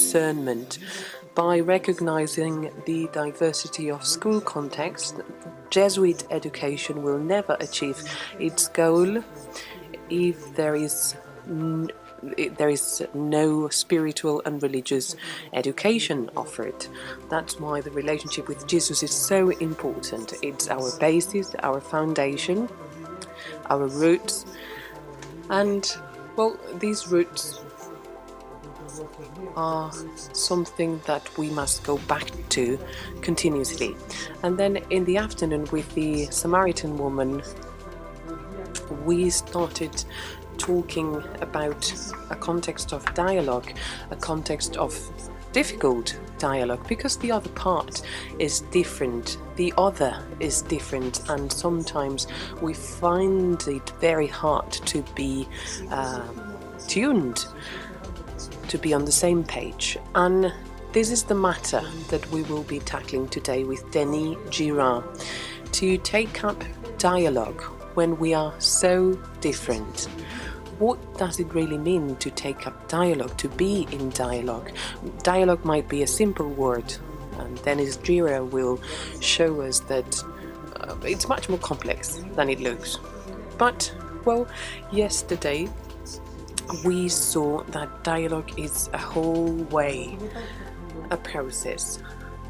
discernment. By recognizing the diversity of school context, Jesuit education will never achieve its goal if there is no spiritual and religious education offered. That's why the relationship with Jesus is so important. It's our basis, our foundation, our roots, and, well, these roots are something that we must go back to continuously. And then in the afternoon with the Samaritan woman, we started talking about a context of dialogue, a context of difficult dialogue, because the other part is different, the other is different, and sometimes we find it very hard to be tuned, to be on the same page. And this is the matter that we will be tackling today with Denis GIRA, to take up dialogue when we are so different. What does it really mean to take up dialogue, to be in dialogue? Dialogue might be a simple word, and Denis GIRA will show us that it's much more complex than it looks. But, well, yesterday we saw that dialogue is a whole way, a process.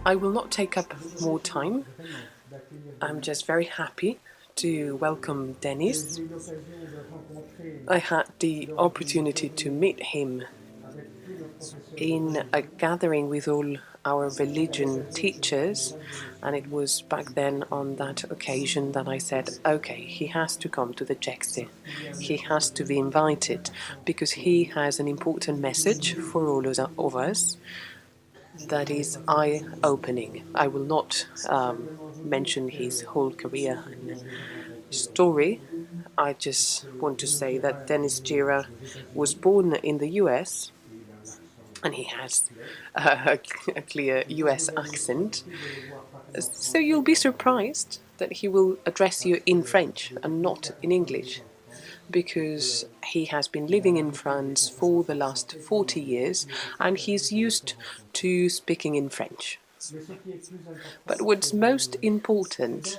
I will not take up more time. I'm just very happy to welcome Denis. I had the opportunity to meet him in a gathering with all our religion teachers, and it was back then on that occasion that I said, okay, he has to come to the JECSE. He has to be invited because he has an important message for all of us that is eye-opening. I will not mention his whole career and story. I just want to say that Denis GIRA was born in the US, and he has a clear US accent. So you'll be surprised that he will address you in French and not in English, because he has been living in France for the last 40 years and he's used to speaking in French. But what's most important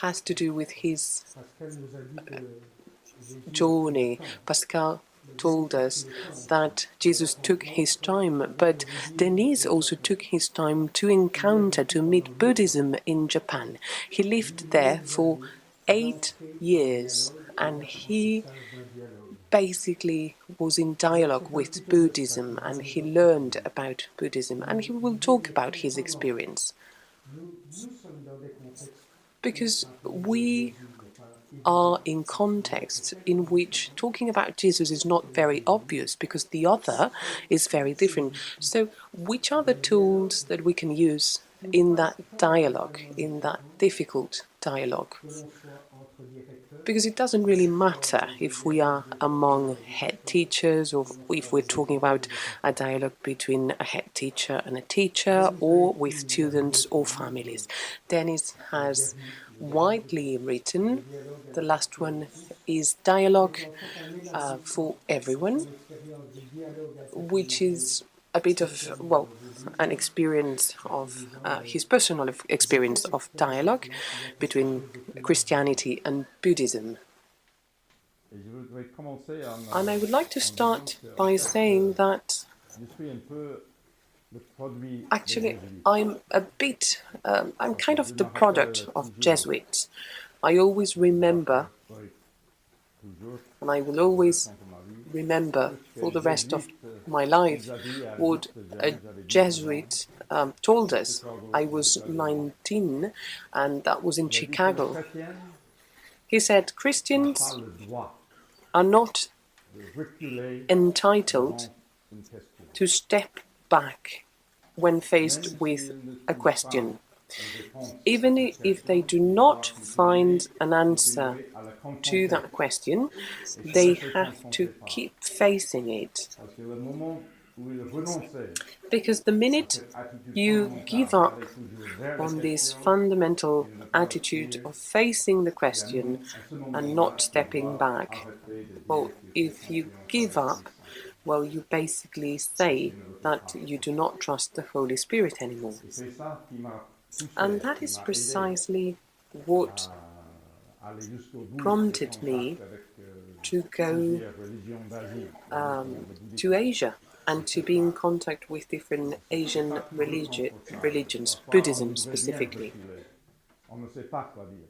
has to do with his journey. Pascal told us that Jesus took his time, but Denis also took his time to encounter, to meet Buddhism in Japan. He lived there for 8 years, and he basically was in dialogue with Buddhism, and he learned about Buddhism, and he will talk about his experience. Because we are in contexts in which talking about Jesus is not very obvious, because the other is very different. So which are the tools that we can use in that dialogue, in that difficult dialogue? Because it doesn't really matter if we are among head teachers, or if we're talking about a dialogue between a head teacher and a teacher, or with students or families. Denis has widely written. The last one is Dialogue for Everyone, which is a bit of, well, an experience of his personal experience of dialogue between Christianity and Buddhism. And I would like to start by saying that actually I'm I'm kind of the product of Jesuits. I always remember, and I will always remember for the rest of my life, what a Jesuit told us. I was 19, and that was in Chicago. He said, Christians are not entitled to step back when faced with a question. Even if they do not find an answer to that question, they have to keep facing it. Because the minute you give up on this fundamental attitude of facing the question and not stepping back, or if you give up, well, you basically say that you do not trust the Holy Spirit anymore. Et c'est ça qui m'a And poussé, that qui is m'a aidé precisely what à aller jusqu'au bout de ces prompted me contacts avec to go plusieurs religions d'Asie, notamment le to bouddhisme. Asia and to be in contact with different Asian religions, Buddhism specifically. On ne sait pas quoi dire.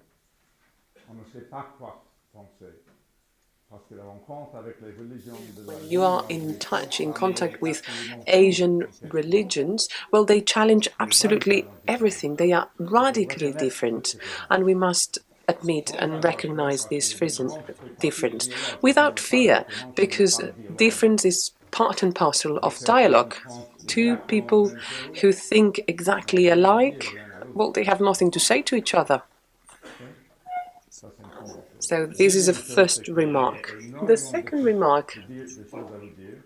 On ne sait pas quoi penser. Parce que la rencontre avec les religions de When l'Asie you are ont in été touch, in programmées contact with absolument Asian en quelque sorte. religions, well, they challenge absolutely Radicalement différentes. everything. They are Il faut radically reconnaître cette different, différence. and we must admit Sans and avoir peur, recognize parce que this les différences font partie du difference dialogue. Si without on parle fear, différent, ce n'est because pas le dialogue. difference is part and parcel Deux of personnes qui dialogue. pensent Two exactement la people même chose who think exactly n'ont rien à dire alike, l'un à l'autre. well, they have nothing to say to each other. Okay? Ça, c'est une première chose. So La this is a deuxième chose, c'est first que j'aurais remark. The énormément second remark de choses à vous dire.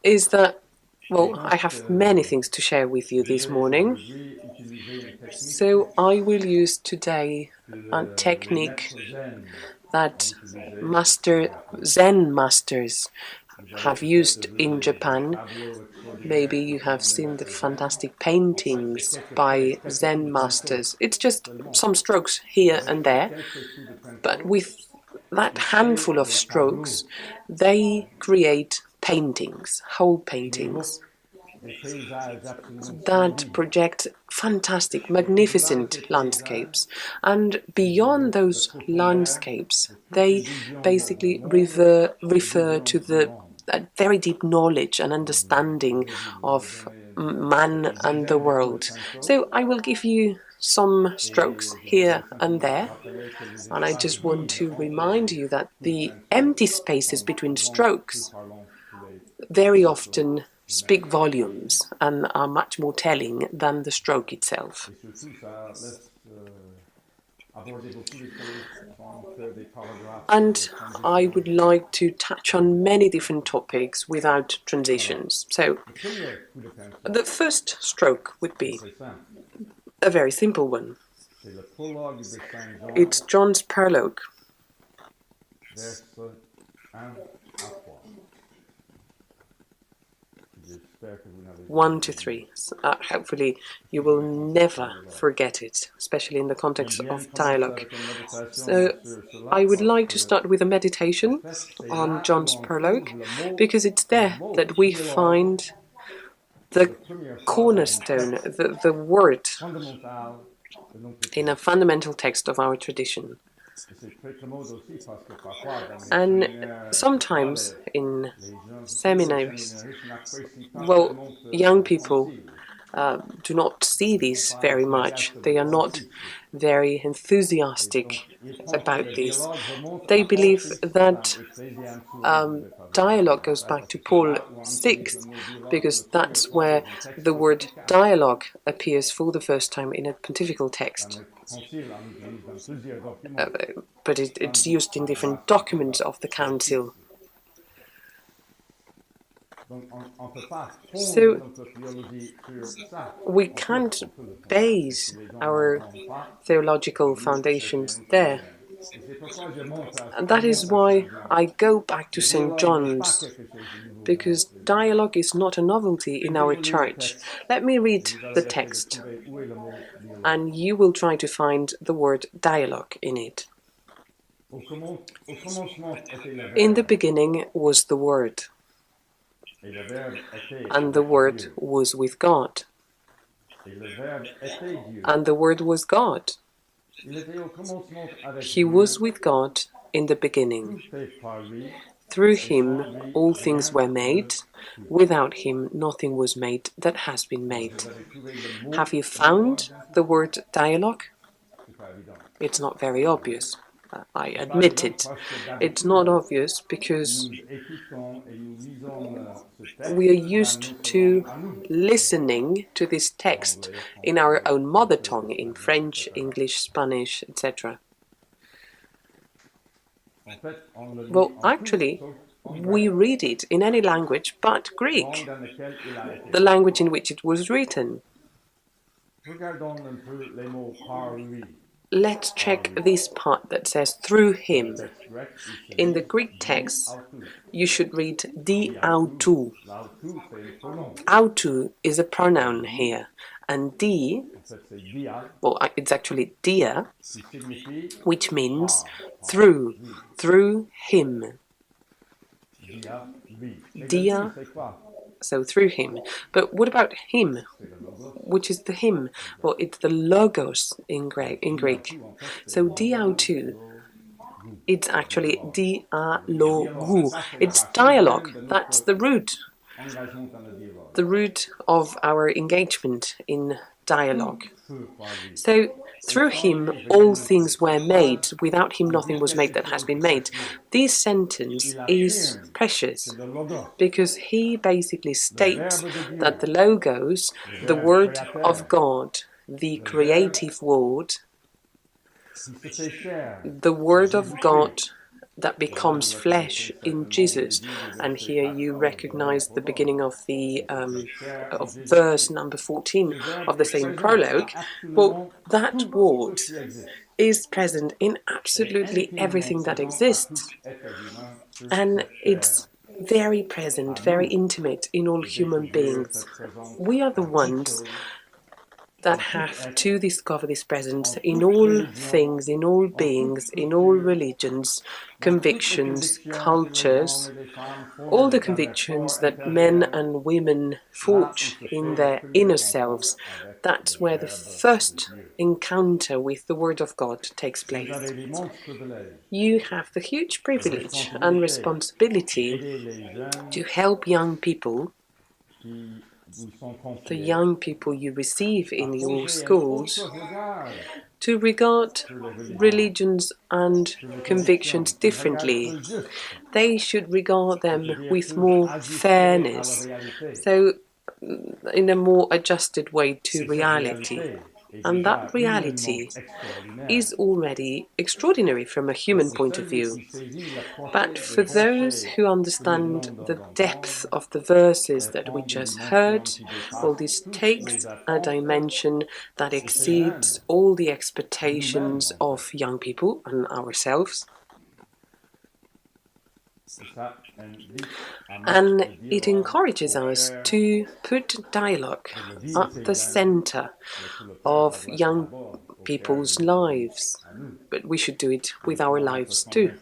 is that, well, Donc, I have many things to share with you je this vais morning. aujourd'hui utiliser une technique So I will use today que a les technique maîtres zen that ont utilisée. Zen masters Vous avez have peut-être used vu in des Japan. tableaux Maybe extraordinaires you que have font les seen the maîtres zen. fantastic En fait, c'est paintings quelques by traits, quelques coups Zen de pinceau masters. It's just seulement. some strokes here and Avec ces there, quelques coups de but pinceau, with that ils handful créent of des strokes, tableaux, they create paintings, whole ils évoquent paintings, des paysages absolument that splendides. project fantastic, Et au-delà de ces magnificent paysages, landscapes. And ils beyond évoquent le those profondeur landscapes, de toute they une vision du basically monde, une refer vision to du the monde. very deep knowledge and Je understanding vais of donner man une and the dizaine de coups de world. pinceau. So I will give you some strokes Et je voudrais here and simplement there. rappeler que les And I espaces just want vides to entre remind les you that coups de the pinceau empty spaces sont between souvent plus strokes parlants que les very pinceaux often speak eux-mêmes. volumes and are much more telling than the stroke itself. Et surtout, ça laisse aborder beaucoup de choses sans faire des paragraphes ou des And I transitions. would like to touch on many different topics without transitions. So Le premier coup de pinceau, the first stroke would c'est be très simple. a very simple one. C'est le prologue de Saint Jean, It's John's prologue, verset 1 à 3. J'espère que vous n'avez 1 to 3. Hopefully you will never forget it, especially in the context of dialogue. So I would like to start with a meditation on John's prologue, because it's there that we find the cornerstone, the word in a fundamental text of our tradition. And sometimes in seminaries, well, young people do not see this very much. They are not very enthusiastic about this. They believe that dialogue goes back to Paul VI, because that's where the word dialogue appears for the first time in a pontifical text. But it's used in different documents of the council. So we can't base our theological foundations there. And that is why I go back to St. John's, because dialogue is not a novelty in our church. Let me read the text, and you will try to find the word dialogue in it. In the beginning was the Word, and the Word was with God, and the Word was God. He was with God in the beginning. Through him all things were made. Without him nothing was made that has been made. Have you found the word dialogue? It's not very obvious. I admit it. It's not obvious because we are used to listening to this text in our own mother tongue, in French, English, Spanish, etc. Well, actually, we read it in any language but Greek, the language in which it was written. let's check this part that says through him. Texte grec, il se In the dit Greek di text, autou. you should read di Di autou. L'autou, c'est un pronom. Autou is a pronoun here, and di, En fait, c'est dia, well, it's actually dia, qui signifie which means par through, lui. through him. Dia, lui. Et le Dia, lui, c'est quoi? so through him. But what about him? C'est le logos. Which is the him? Well, it's the logos in Greek. Diatou, en fait, c'est So diautou, it's actually dialogu. It's dialogue. That's the root. engagement dans le dialogue. The root of our engagement in dialogue. Feu par lui. So through him all things were made. Without him nothing was made that has been made. This sentence is precious C'est le logos. because he basically states Verbe de Dieu. that the logos, the Verbe word créateur. of God, the creative word, Qui se fait chair. the word of God that becomes flesh in Jesus. And here you recognize the beginning of the of verse number 14 of the same prologue. Well, that word is present in absolutely everything that exists, and it's very present, very intimate in all human beings. We are the ones that have to discover this presence in all things, in all beings, in all religions, convictions, cultures, all the convictions that men and women forge in their inner selves. That's where the first encounter with the Word of God takes place. You have the huge privilege and responsibility to help young people, the young people you receive in your schools, to regard religions and convictions differently. They should regard them with more fairness, so in a more adjusted way to reality. And that reality is already extraordinary from a human point of view. But for those who understand the depth of the verses that we just heard, well, this takes a dimension that exceeds all the expectations of young people and ourselves. And it encourages us to put dialogue at the center of young people's lives. But we should do it with our lives too.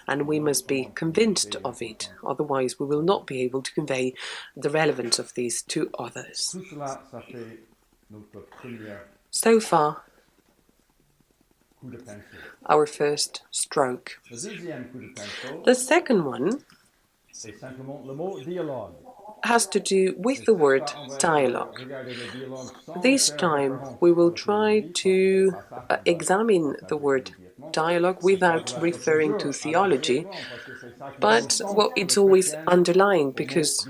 And we must be convinced of it. Otherwise, we will not be able to convey the relevance of these to others. So far, our first stroke. The second one has to do with the word dialogue. This time we will try to examine the word dialogue without referring to theology, but well, it's always underlying because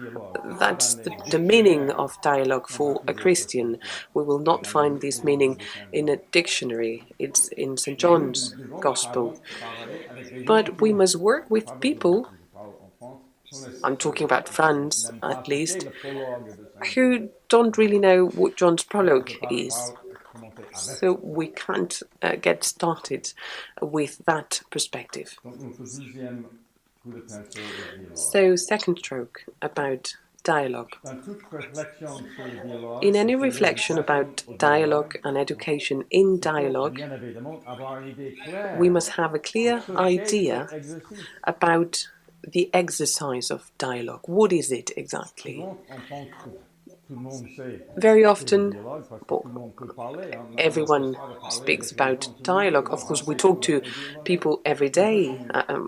that's the meaning of dialogue for a Christian. We will not find this meaning in a dictionary. It's in St. John's Gospel. But we must work with people, I'm talking about France at least, who don't really know what John's prologue is. So we can't get started with that perspective. So second stroke about dialogue. In any reflection about dialogue and education in dialogue, we must have a clear idea about the exercise of dialogue. What is it exactly? Very often, everyone speaks about dialogue. Of course, we talk to people every day.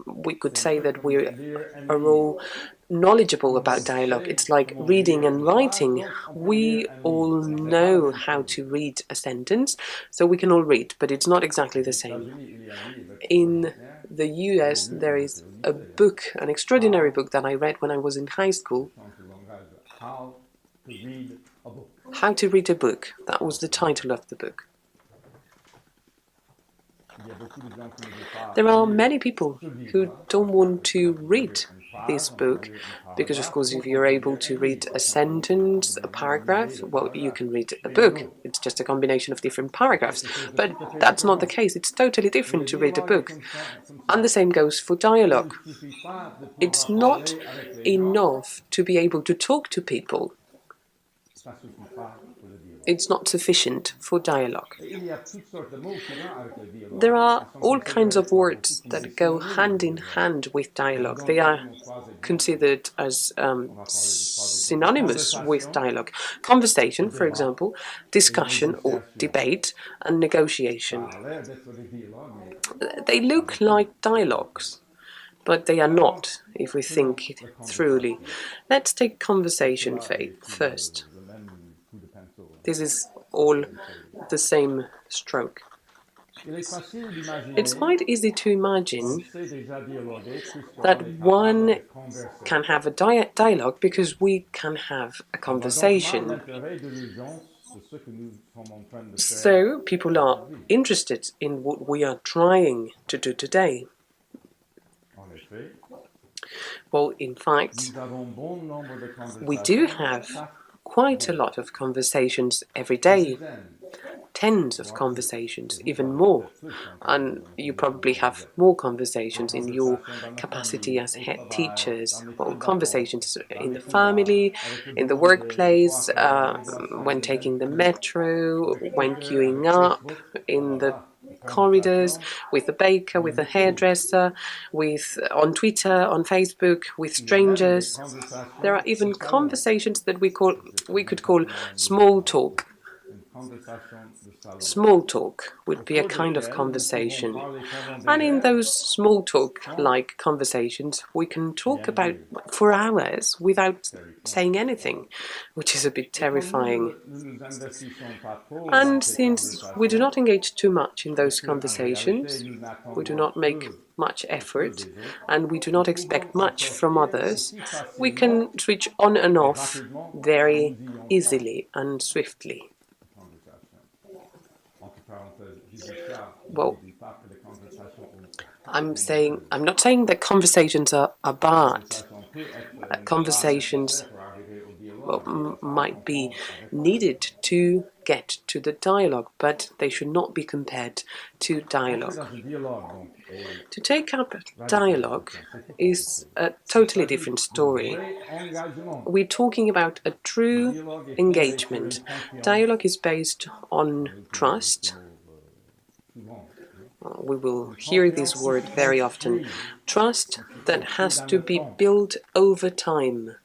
We could say that we are all knowledgeable about dialogue. It's like reading and writing. We all know how to read a sentence, so we can all read, but it's not exactly the same. In the US, there is a book, an extraordinary book that I read when I was in high school. How to Read a Book. That was the title of the book. There are many people who don't want to read this book because, of course, if you're able to read a sentence, a paragraph, well, you can read a book. It's just a combination of different paragraphs. But that's not the case. It's totally different to read a book. And the same goes for dialogue. It's not enough to be able to talk to people. It's not sufficient for dialogue. There are all kinds of words that go hand in hand with dialogue. They are considered as synonymous with dialogue. Conversation, for example, discussion or debate, and negotiation. They look like dialogues, but they are not, if we think it thoroughly. Let's take conversation first. This is all the same stroke. It's quite easy to imagine that one can have a dialogue because we can have a conversation. So people are interested in what we are trying to do today. Well, in fact, we do have quite a lot of conversations every day, tens of conversations, even more. And you probably have more conversations in your capacity as head teachers, well, conversations in the family, in the workplace, when taking the metro, when queuing up, in the corridors, with the baker, with the hairdresser, on Twitter, on Facebook, with strangers. There are even conversations that we could call small talk. Small talk would be a kind of conversation. And in those small talk-like conversations, we can talk about for hours without saying anything, which is a bit terrifying. And since we do not engage too much in those conversations, we do not make much effort, and we do not expect much from others, we can switch on and off very easily and swiftly. Well, I'm not saying that conversations are bad. Conversations might be needed to get to the dialogue, but they should not be compared to dialogue. To take up dialogue is a totally different story. We're talking about a true engagement. Dialogue is based on trust. We will hear this word very often. Trust that has to be built over time.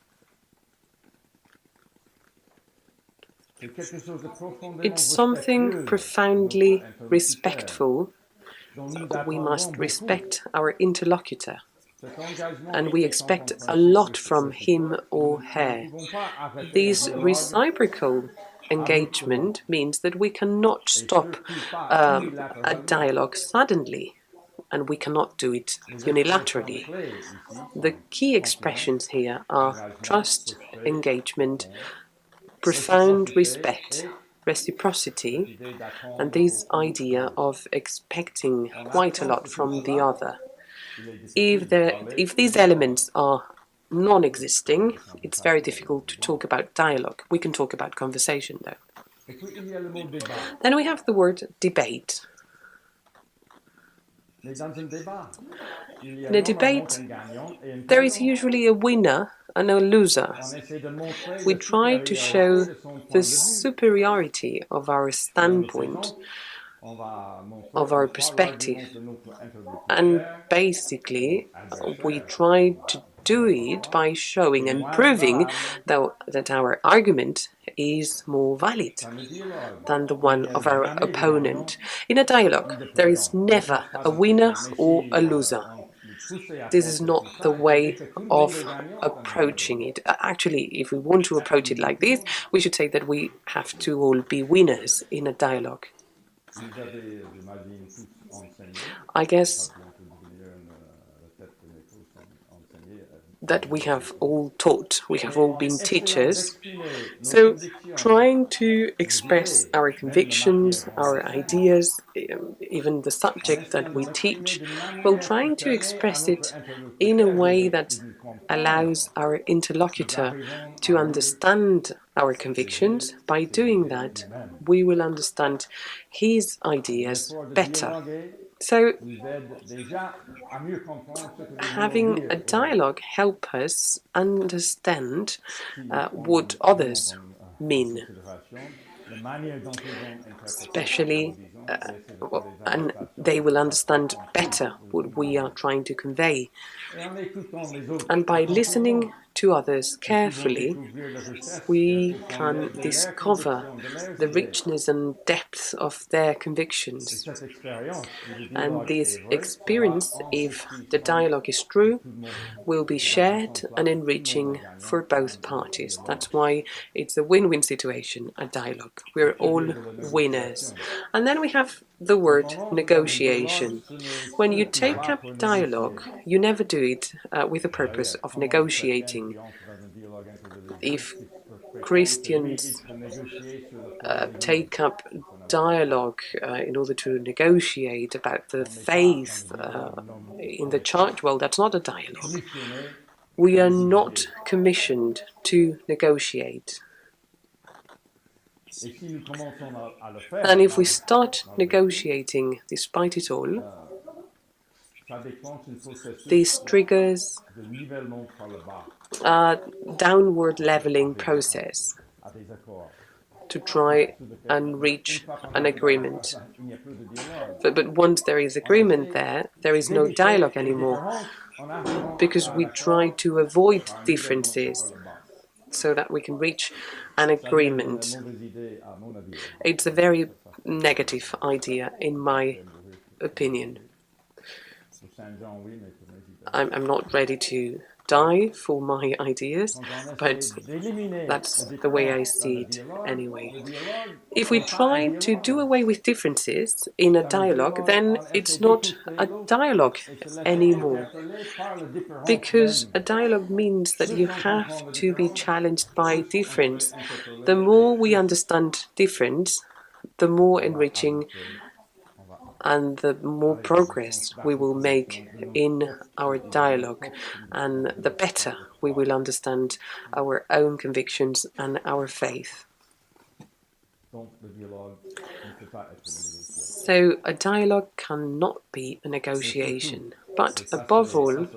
It's something profoundly respectful. We must respect our interlocutor, and we expect a lot from him or her. This reciprocal engagement means that we cannot stop a dialogue suddenly, and we cannot do it unilaterally. The key expressions here are trust, engagement, profound respect, reciprocity, and this idea of expecting quite a lot from the other. If these elements are non-existing, it's very difficult to talk about dialogue. We can talk about conversation, though. Then we have the word debate. In a debate, there is usually a winner and a loser. We try to show the superiority of our standpoint, of our perspective, and basically we try to do it by showing and proving that our argument is more valid than the one of our opponent. In a dialogue, there is never a winner or a loser. This is not the way of approaching it. Actually, if we want to approach it like this, we should say that we have to all be winners in a dialogue. I guess that we have all taught. We have all been Essayons teachers. d'exprimer nos So convictions, trying to nos express idées, our même de marquer un convictions, grand our message, ideas, even the en subject that essayant de we l'exprimer teach, d'une well, manière qui trying to permet à express notre it in a interlocuteur way that de nous comprendre, allows our nous interlocutor arrivons to à mieux understand our saisir convictions. By ses doing idées that, lui-même. we will understand his ideas L'effort de better. dialoguer So nous aide déjà à mieux comprendre ce que nous voulons having a dire aux autres. dialogue help us understand Si what nous prenons others en mean, considération la manière dont ils vont interpréter ce que nous especially disons et essayer de faire des and adaptations they will de façon understand comprise better pour le what plus grand we are nombre. trying to convey. Et en écoutant les autres And by listening attentivement, to others nous pouvons carefully, découvrir la richesse et la we profondeur can de leurs discover convictions, de leurs the idées. richness and depth of their Et convictions. cette expérience, si le And dialogue est this vrai, sera experience, if the enrichissante dialogue is pour true, tout le monde. will be Et dans ce shared and sens-là, tout le monde enriching est gagnant for both dans un parties. dialogue. That's why it's a win-win situation, a dialogue. We're Que all dire de la winners. négociation? And then we have the Quand word on entre dans le dialogue, negotiation. ce n'est When you surtout take pas up pour dialogue, négocier. you never do it with the Vous savez, purpose of comment de chrétiens negotiating. qui entrent dans un dialogue interreligieux, If qui prétendent que oui, ils Christians peuvent négocier sur le toit de l'église. take up Ça n'a aucun dialogue in order to negotiate about the sens. On n'est pas dans faith le dialogue. Non, in on the n'est pas church, well, that's not a dialogue. commissionné We à are not négocier. commissioned to negotiate. Et si nous commençons à le faire, And if we start negotiating despite it all, ça déclenche un processus this triggers de nivellement par le bas a downward leveling process à des accords. to try Sur lequel, and une reach fois qu'on an arrive à agreement. ça, il n'y a plus de dialogue. But once there is agreement there is no dialogue Les anymore, différences en arrivant because à un we try accord to avoid par un nivellement par differences le bas. so that we can reach an Ça donne une agreement. mauvaise idée à mon avis. It's a very negative idea, in my opinion. Pour Saint-Jean, oui, mais pour mes idées. I'm not ready to die for my ideas, Quand on but essaie d'éliminer that's les the way I différences dans see le it dialogue, anyway. le dialogue If we n'est pas un try to do dialogue. away with differences in a Ça veut dire dialogue, then on it's essaie not d'écouter a l'autre dialogue et se laisser anymore. interpeller par la différence Because même. a dialogue means that you Plus on have comprend la to be différence, challenged by plus on se fait difference. interpeller The et more we plus understand difference, the more on va enriching avancer, on va and the more avec progress we will make de nos in propres our idées, dialogue, nos propres and convictions, the better we will understand our own convictions and our faith. Donc le dialogue ne peut pas être une négociation. So a dialogue cannot be a negotiation, but above all,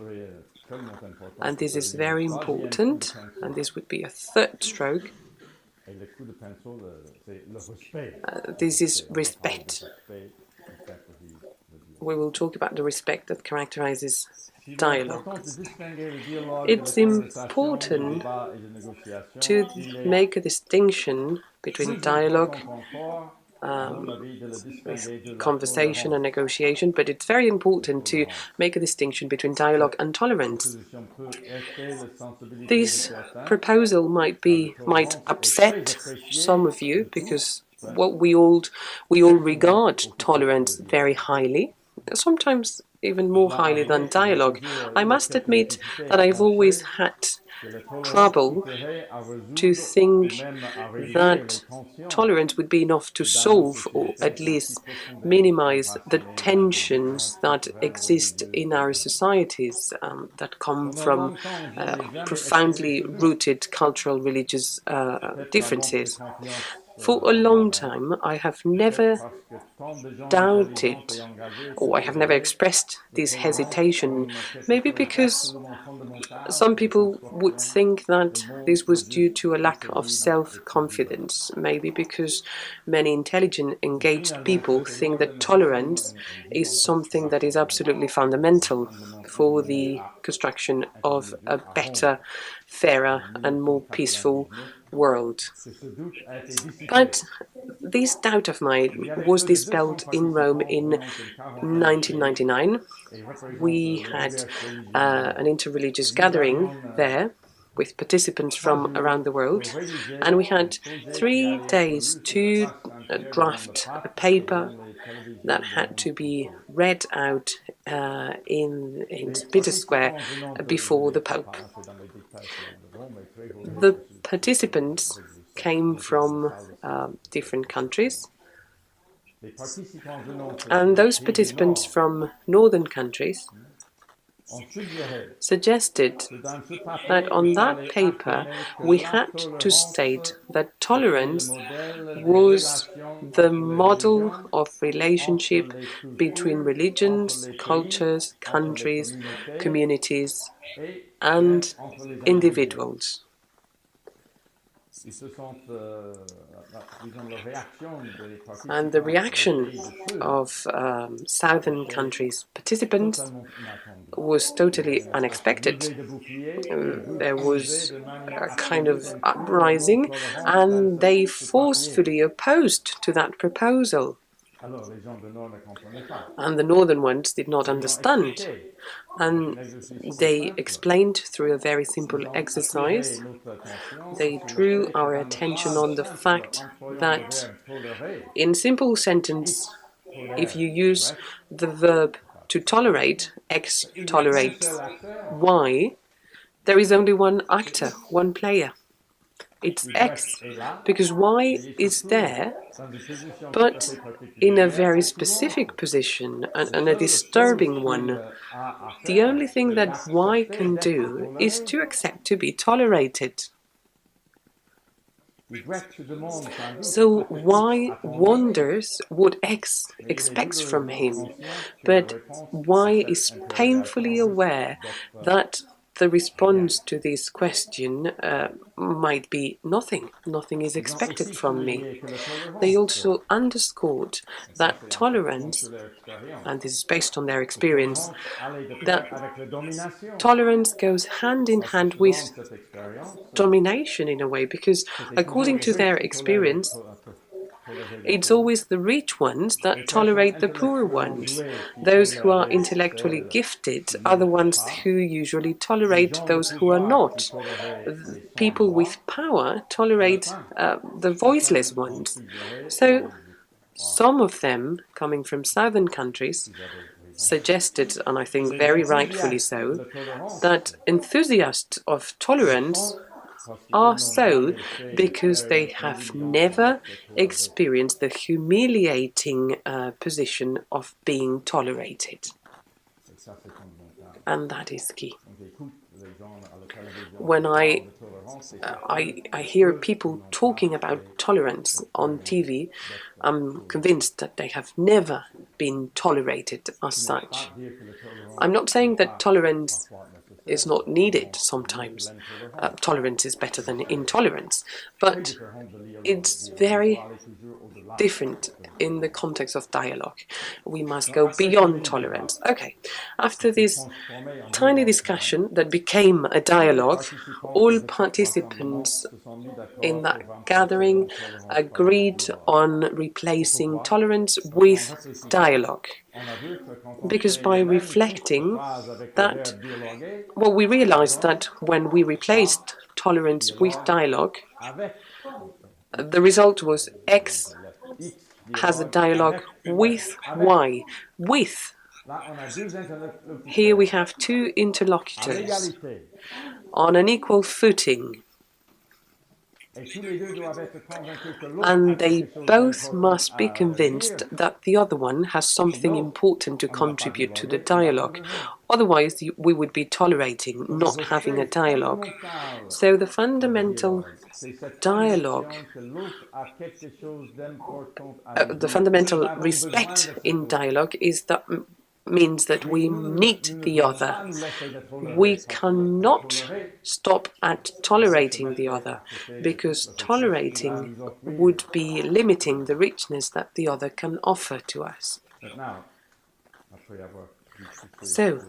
and this is very important, and this would be a third stroke, Et le coup de pinceau, c'est le respect. this is respect. We will talk about the respect that characterizes dialogue. It's important to make a distinction between dialogue, conversation and negotiation, but it's very important to make a distinction between dialogue and tolerance. This proposal might upset some of you because we all regard tolerance very highly, sometimes even more highly than dialogue. I must admit that I've always had trouble to think that tolerance would be enough to solve or at least minimize the tensions that exist in our societies that come from profoundly rooted cultural, religious differences. For a long time, I have never doubted, or I have never expressed this hesitation, maybe because some people would think that this was due to a lack of self-confidence, maybe because many intelligent, engaged people think that tolerance is something that is absolutely fundamental for the construction of a better, fairer and more peaceful world. But this doubt of mine was dispelled in Rome in 1999. We had an interreligious gathering there with participants from around the world, and we had 3 days to draft a paper that had to be read out in Peter Square before the Pope. The participants came from different countries, and those participants from northern countries suggested that on that paper we had to state that tolerance was the model of relationship between religions, cultures, countries, communities, and individuals. And the reaction of southern countries' participants was totally unexpected. There was a kind of uprising, and they forcefully opposed to that proposal. And the northern ones did not understand. And they explained through a very simple exercise. They drew our attention on the fact that in simple sentence, if you use the verb to tolerate, X tolerates Y, there is only one actor, one player. It's X, because Y is there, but in a very specific position, and a disturbing one. The only thing that Y can do is to accept to be tolerated. So Y wonders what X expects from him, but Y is painfully aware that the response to this question might be nothing. Nothing is expected from me. They also underscored that tolerance, and this is based on their experience, that tolerance goes hand in hand with domination in a way, because according to their experience, it's always the rich ones that tolerate the poor ones. Those who are intellectually gifted are the ones who usually tolerate those who are not. People with power tolerate the voiceless ones. So some of them, coming from southern countries, suggested, and I think very rightfully so, that enthusiasts of tolerance are so because they have never experienced the humiliating position of being tolerated. And that is key. When I hear people talking about tolerance on TV, I'm convinced that they have never been tolerated as such. I'm not saying that tolerance is not needed sometimes. Tolerance is better than intolerance, but it's very different in the context of dialogue. We must go beyond tolerance. Okay, after this tiny discussion that became a dialogue, all participants in that gathering agreed on replacing tolerance with dialogue. Because by reflecting that, well, we realized that when we replaced tolerance with dialogue, the result was X has a dialogue with Y. With. Here we have two interlocutors on an equal footing. And they both must be convinced that the other one has something important to contribute to the dialogue. Otherwise, we would be tolerating not having a dialogue. So the fundamental dialogue, the fundamental respect in dialogue is that means that we need the other. We cannot stop at tolerating the other, because tolerating would be limiting the richness that the other can offer to us. So,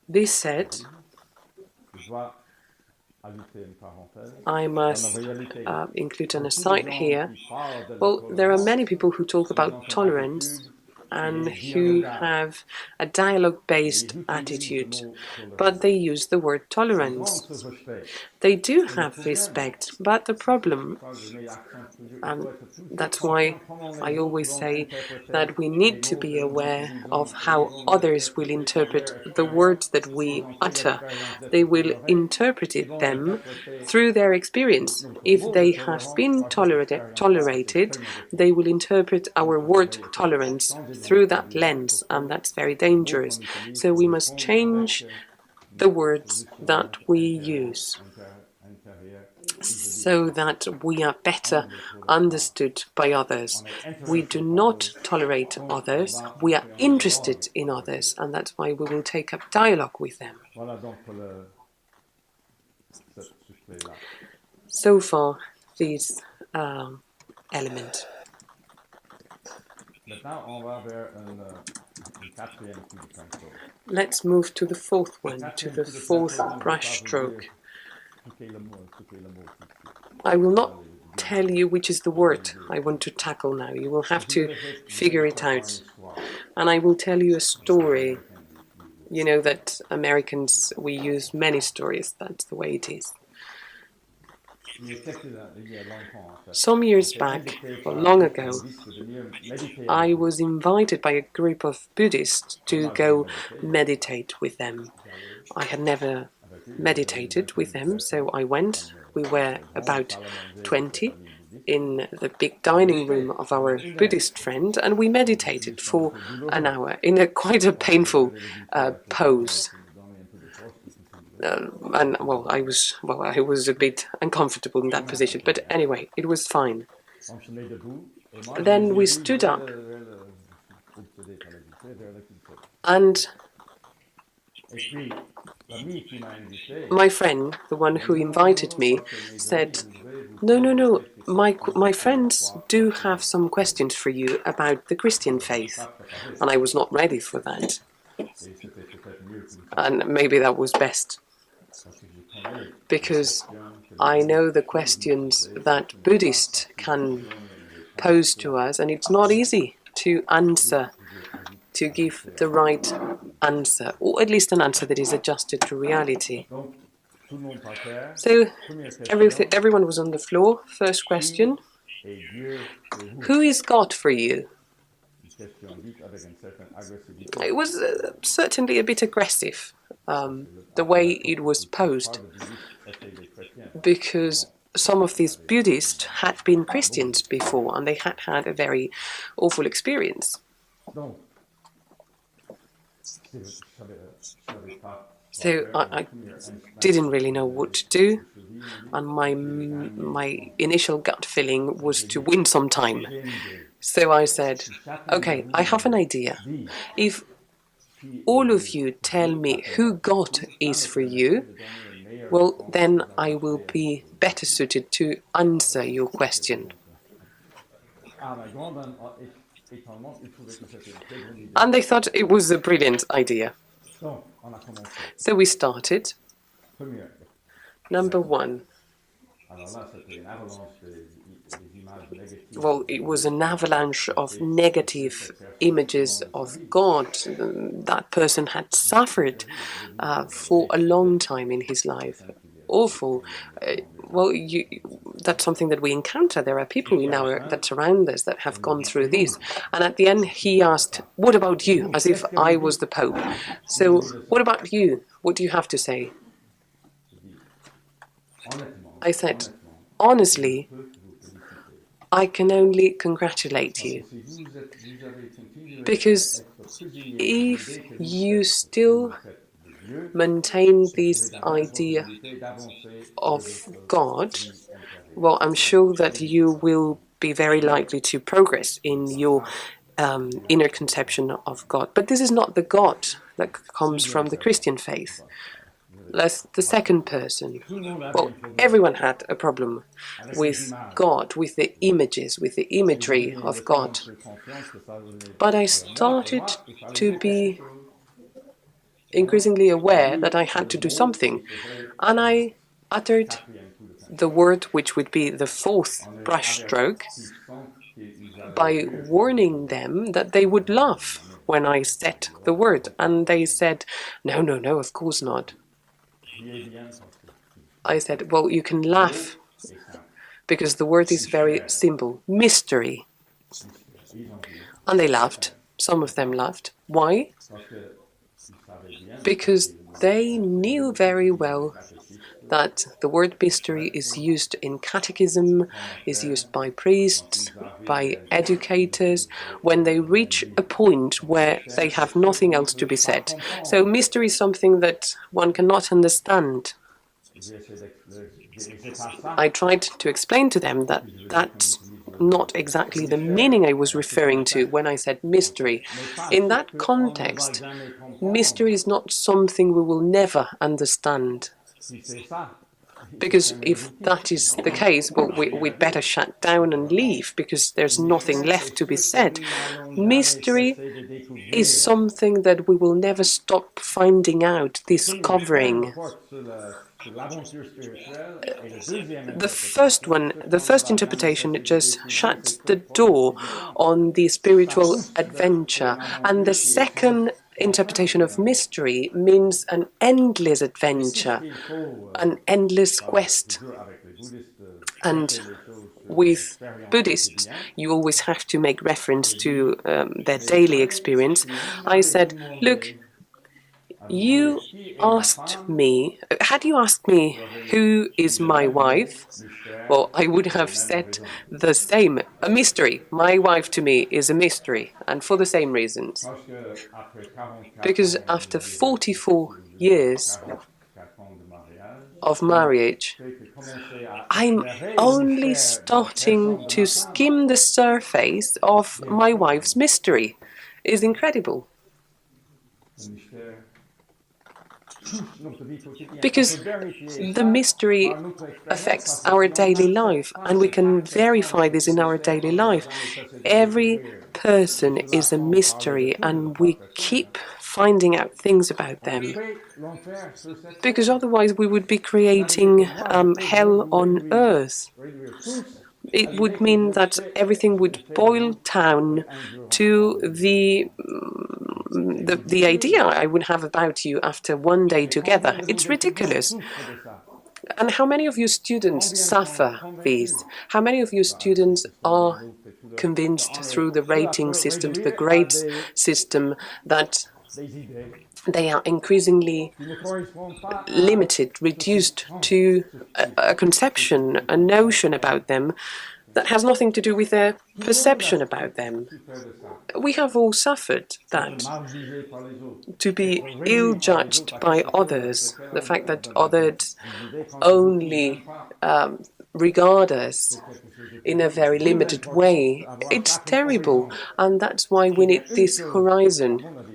this said, I must include an aside here. Well, there are many people who talk about tolerance and who have a dialogue-based attitude, but they use the word tolerance. They do have respect, but the problem, that's why I always say that we need to be aware of how others will interpret the words that we utter. They will interpret them through their experience. If they have been tolerated, they will interpret our word tolerance through that lens, and that's very dangerous. So we must change the words that we use so that we are better understood by others. We do not tolerate others, we are interested in others, and that's why we will take up dialogue with them. So far, these elements. Let's move to the fourth one, to the fourth brushstroke. I will not tell you which is the word I want to tackle now. You will have to figure it out. And I will tell you a story. You know that Americans, we use many stories. That's the way it is. Some years back, or long ago, I was invited by a group of Buddhists to go meditate with them. I had never meditated with them, so I went. We were about 20 in the big dining room of our Buddhist friend, and we meditated for an hour in quite a painful pose. And I was a bit uncomfortable in that position, but anyway, it was fine. Then we stood up, and my friend, the one who invited me, said, no, my friends do have some questions for you about the Christian faith. And I was not ready for that. And maybe that was best, because I know the questions that Buddhists can pose to us, and it's not easy to answer, to give the right answer, or at least an answer that is adjusted to reality. So everyone was on the floor. First question: who is God for you? It was certainly a bit aggressive, the way it was posed, because some of these Buddhists had been Christians before, and they had had a very awful experience. So I didn't really know what to do, and my initial gut feeling was to win some time. So I said, okay, I have an idea. If all of you tell me who God is for you, well, then I will be better suited to answer your question. And they thought it was a brilliant idea. So we started. Number one. Well, it was an avalanche of negative images of God. That person had suffered for a long time in his life. Awful. That's something that we encounter. There are people that surround us that have gone through this. And at the end, he asked, what about you? As if I was the Pope. So, what about you? What do you have to say? I said, honestly, I can only congratulate you. Because if you still maintain this idea of God, well, I'm sure that you will be very likely to progress in your inner conception of God. But this is not the God that comes from the Christian faith. That's the second person. Well, everyone had a problem with God, with the images, with the imagery of God. But I started to be increasingly aware that I had to do something. And I uttered the word which would be the fourth brushstroke. by warning them that they would laugh when I said the word. And they said, no, no, no, of course not. I said, well, you can laugh because the word is very simple, mystery. And they laughed. Some of them laughed. Why? Because they knew very well that the word mystery is used in catechism, is used by priests, by educators, when they reach a point where they have nothing else to be said. So mystery is something that one cannot understand. I tried to explain to them that that's not exactly the meaning I was referring to when I said mystery. In that context, mystery is not something we will never understand. Because if that is the case, well, we'd better shut down and leave, because there's nothing left to be said. Mystery is something that we will never stop finding out, discovering. The first interpretation, it just shuts the door on the spiritual adventure. And the second interpretation of mystery means an endless adventure, an endless quest. And with Buddhists, you always have to make reference to their daily experience. I said, look, you asked me, had you asked me who is my wife, well, I would have said the same, a mystery. My wife to me is a mystery, and for the same reasons. Because after 44 years of marriage, I'm only starting to skim the surface of my wife's mystery. It's incredible. Because the mystery affects our daily life, and we can verify this in our daily life. Every person is a mystery, and we keep finding out things about them. Because otherwise we would be creating hell on earth. It would mean that everything would boil down to the idea I would have about you after one day together. It's ridiculous. And how many of you students suffer these? How many of you students are convinced through the rating systems, the grades system, that they are increasingly limited, reduced to a conception, a notion about them that has nothing to do with their perception about them? We have all suffered that, to be ill-judged by others, the fact that others only regard us in a very limited way. It's terrible, and that's why we need this horizon.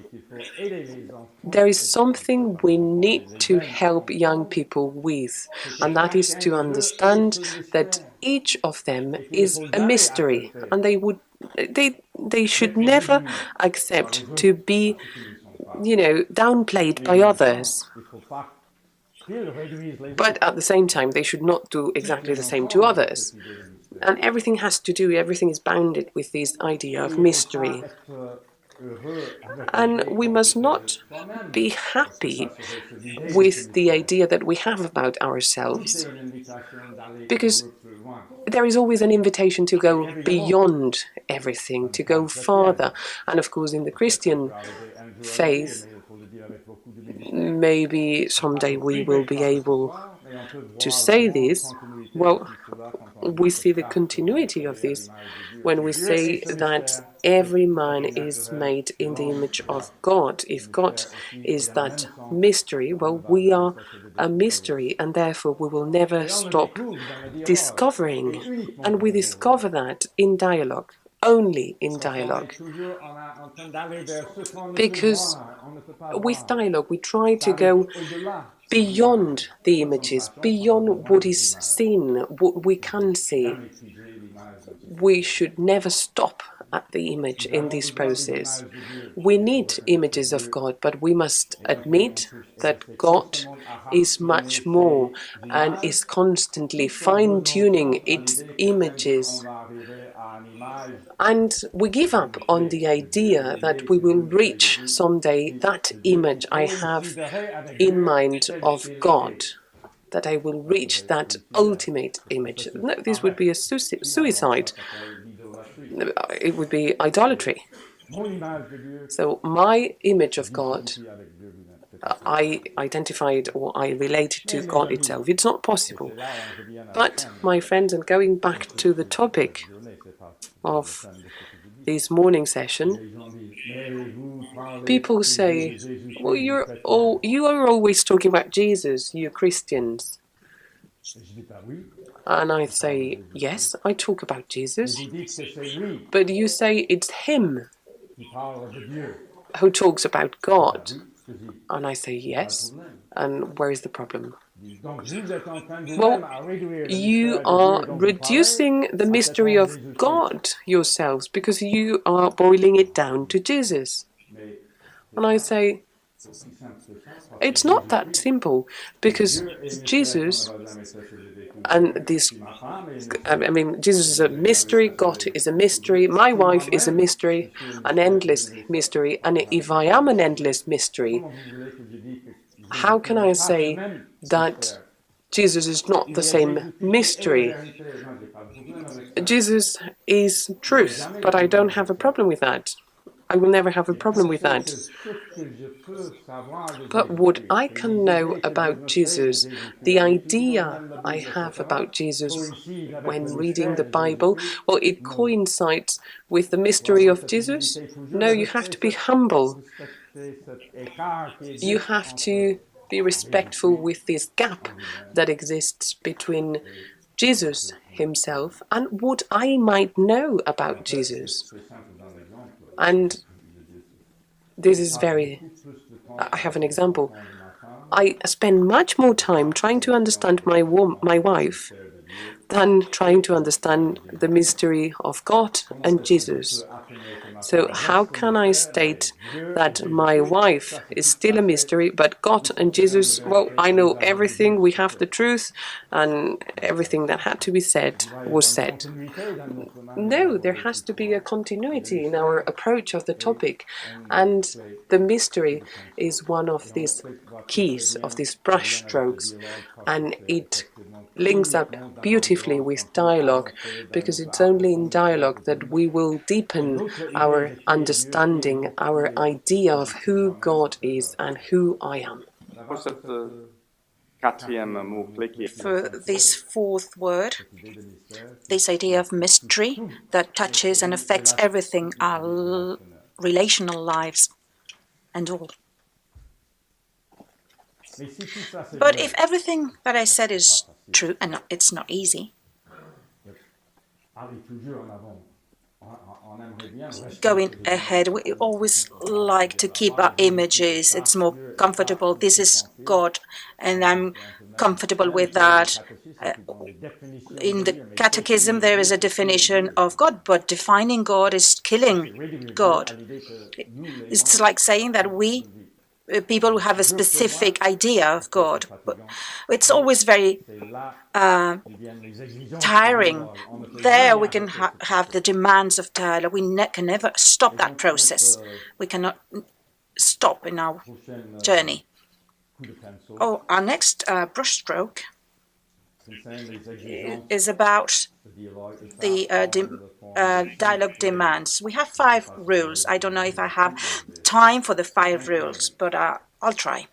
There is something we need to help young people with, and that is to understand that each of them is a mystery, and they should never accept to be, downplayed by others. But at the same time, they should not do exactly the same to others. And everything is bounded with this idea of mystery. And we must not be happy with the idea that we have about ourselves, because there is always an invitation to go beyond everything, to go farther. And of course, in the Christian faith, maybe someday we will be able to say this. Well, we see the continuity of this when we say that every man is made in the image of God. If God is that mystery, well, we are a mystery, and therefore we will never stop discovering. And we discover that in dialogue, only in dialogue. Because with dialogue we try to go beyond the images, beyond what is seen, what we can see. We should never stop at the image in this process. We need images of God, but we must admit that God is much more and is constantly fine-tuning its images And we give up on the idea that we will reach someday that image I have in mind of God, that I will reach that ultimate image. No, this would be a suicide. It would be idolatry. So my image of God, I identified or I related to God itself. It's not possible. But, my friends, and going back to the topic of this morning session, people say, well, you are always talking about Jesus, you Christians. And I say, yes, I talk about Jesus. But you say it's him who talks about God. And I say, yes. And where is the problem? Well, you are reducing the mystery of God yourselves because you are boiling it down to Jesus. And I say, it's not that simple, because Jesus, and this, I mean, Jesus is a mystery, God is a mystery, my wife is a mystery, an endless mystery, and if I am an endless mystery, how can I say that Jesus is not the same mystery? Jesus is truth, but I don't have a problem with that. I will never have a problem with that. But what I can know about Jesus, the idea I have about Jesus when reading the Bible, well, it coincides with the mystery of Jesus. No, you have to be humble. You have to be respectful with this gap that exists between Jesus himself and what I might know about Jesus. And this is I have an example. I spend much more time trying to understand my wife than trying to understand the mystery of God and Jesus. So how can I state that my wife is still a mystery, but God and Jesus, well, I know everything, we have the truth, and everything that had to be said was said? No, there has to be a continuity in our approach of the topic, and the mystery is one of these keys, of these brush strokes, and it links up beautifully with dialogue, because it's only in dialogue that we will deepen our understanding, our idea of who God is and who I am. For this fourth word, this idea of mystery that touches and affects everything, our relational lives and all. But if everything that I said is true, and it's not easy, going ahead, we always like to keep our images. It's more comfortable. This is God, and I'm comfortable with that. In the Catechism, there is a definition of God, but defining God is killing God. It's like saying that we, people who have a specific idea of God, but it's always very tiring. There we can have the demands of dialogue. We can never stop that process. We cannot stop in our journey. Oh, our next brushstroke is about the dialogue demands. We have 5 rules. I don't know if I have time for the 5 rules, but I'll try.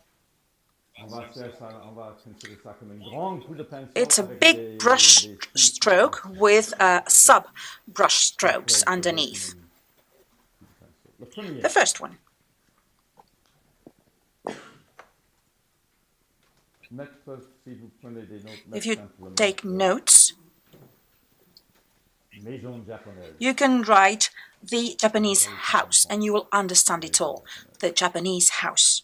It's a big brush stroke with sub brush strokes underneath. The first one. If you take notes, you can write the Japanese house and you will understand it all. The Japanese house.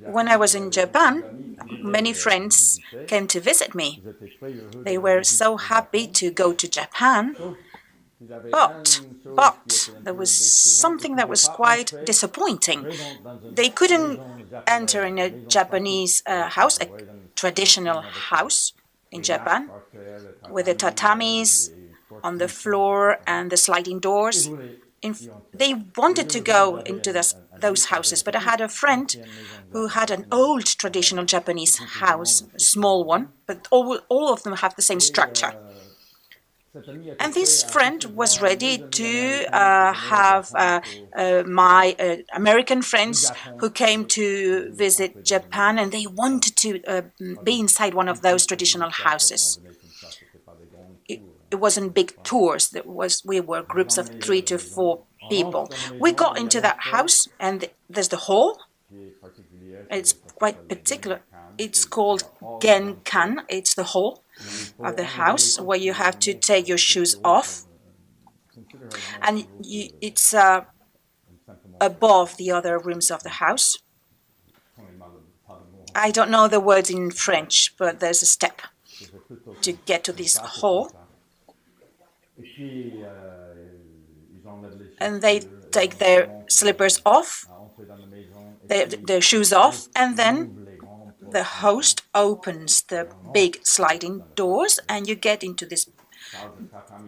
When I was in Japan, many friends came to visit me. They were so happy to go to Japan, but there was something that was quite disappointing. They couldn't enter in a Japanese house, a traditional house. in Japan, with the tatamis on the floor and the sliding doors. They wanted to go into those houses, but I had a friend who had an old traditional Japanese house, a small one, but all of them have the same structure. And this friend was ready to have my American friends who came to visit Japan, and they wanted to be inside one of those traditional houses. It wasn't big tours. We were groups of 3 to 4 people. We got into that house, and there's the hall. It's quite particular. It's called Genkan. It's the hall of the house where you have to take your shoes off, and it's above the other rooms of the house. I don't know the words in French, but there's a step to get to this hall. And they take their slippers off, their shoes off, and then the host opens the big sliding doors, and you get into this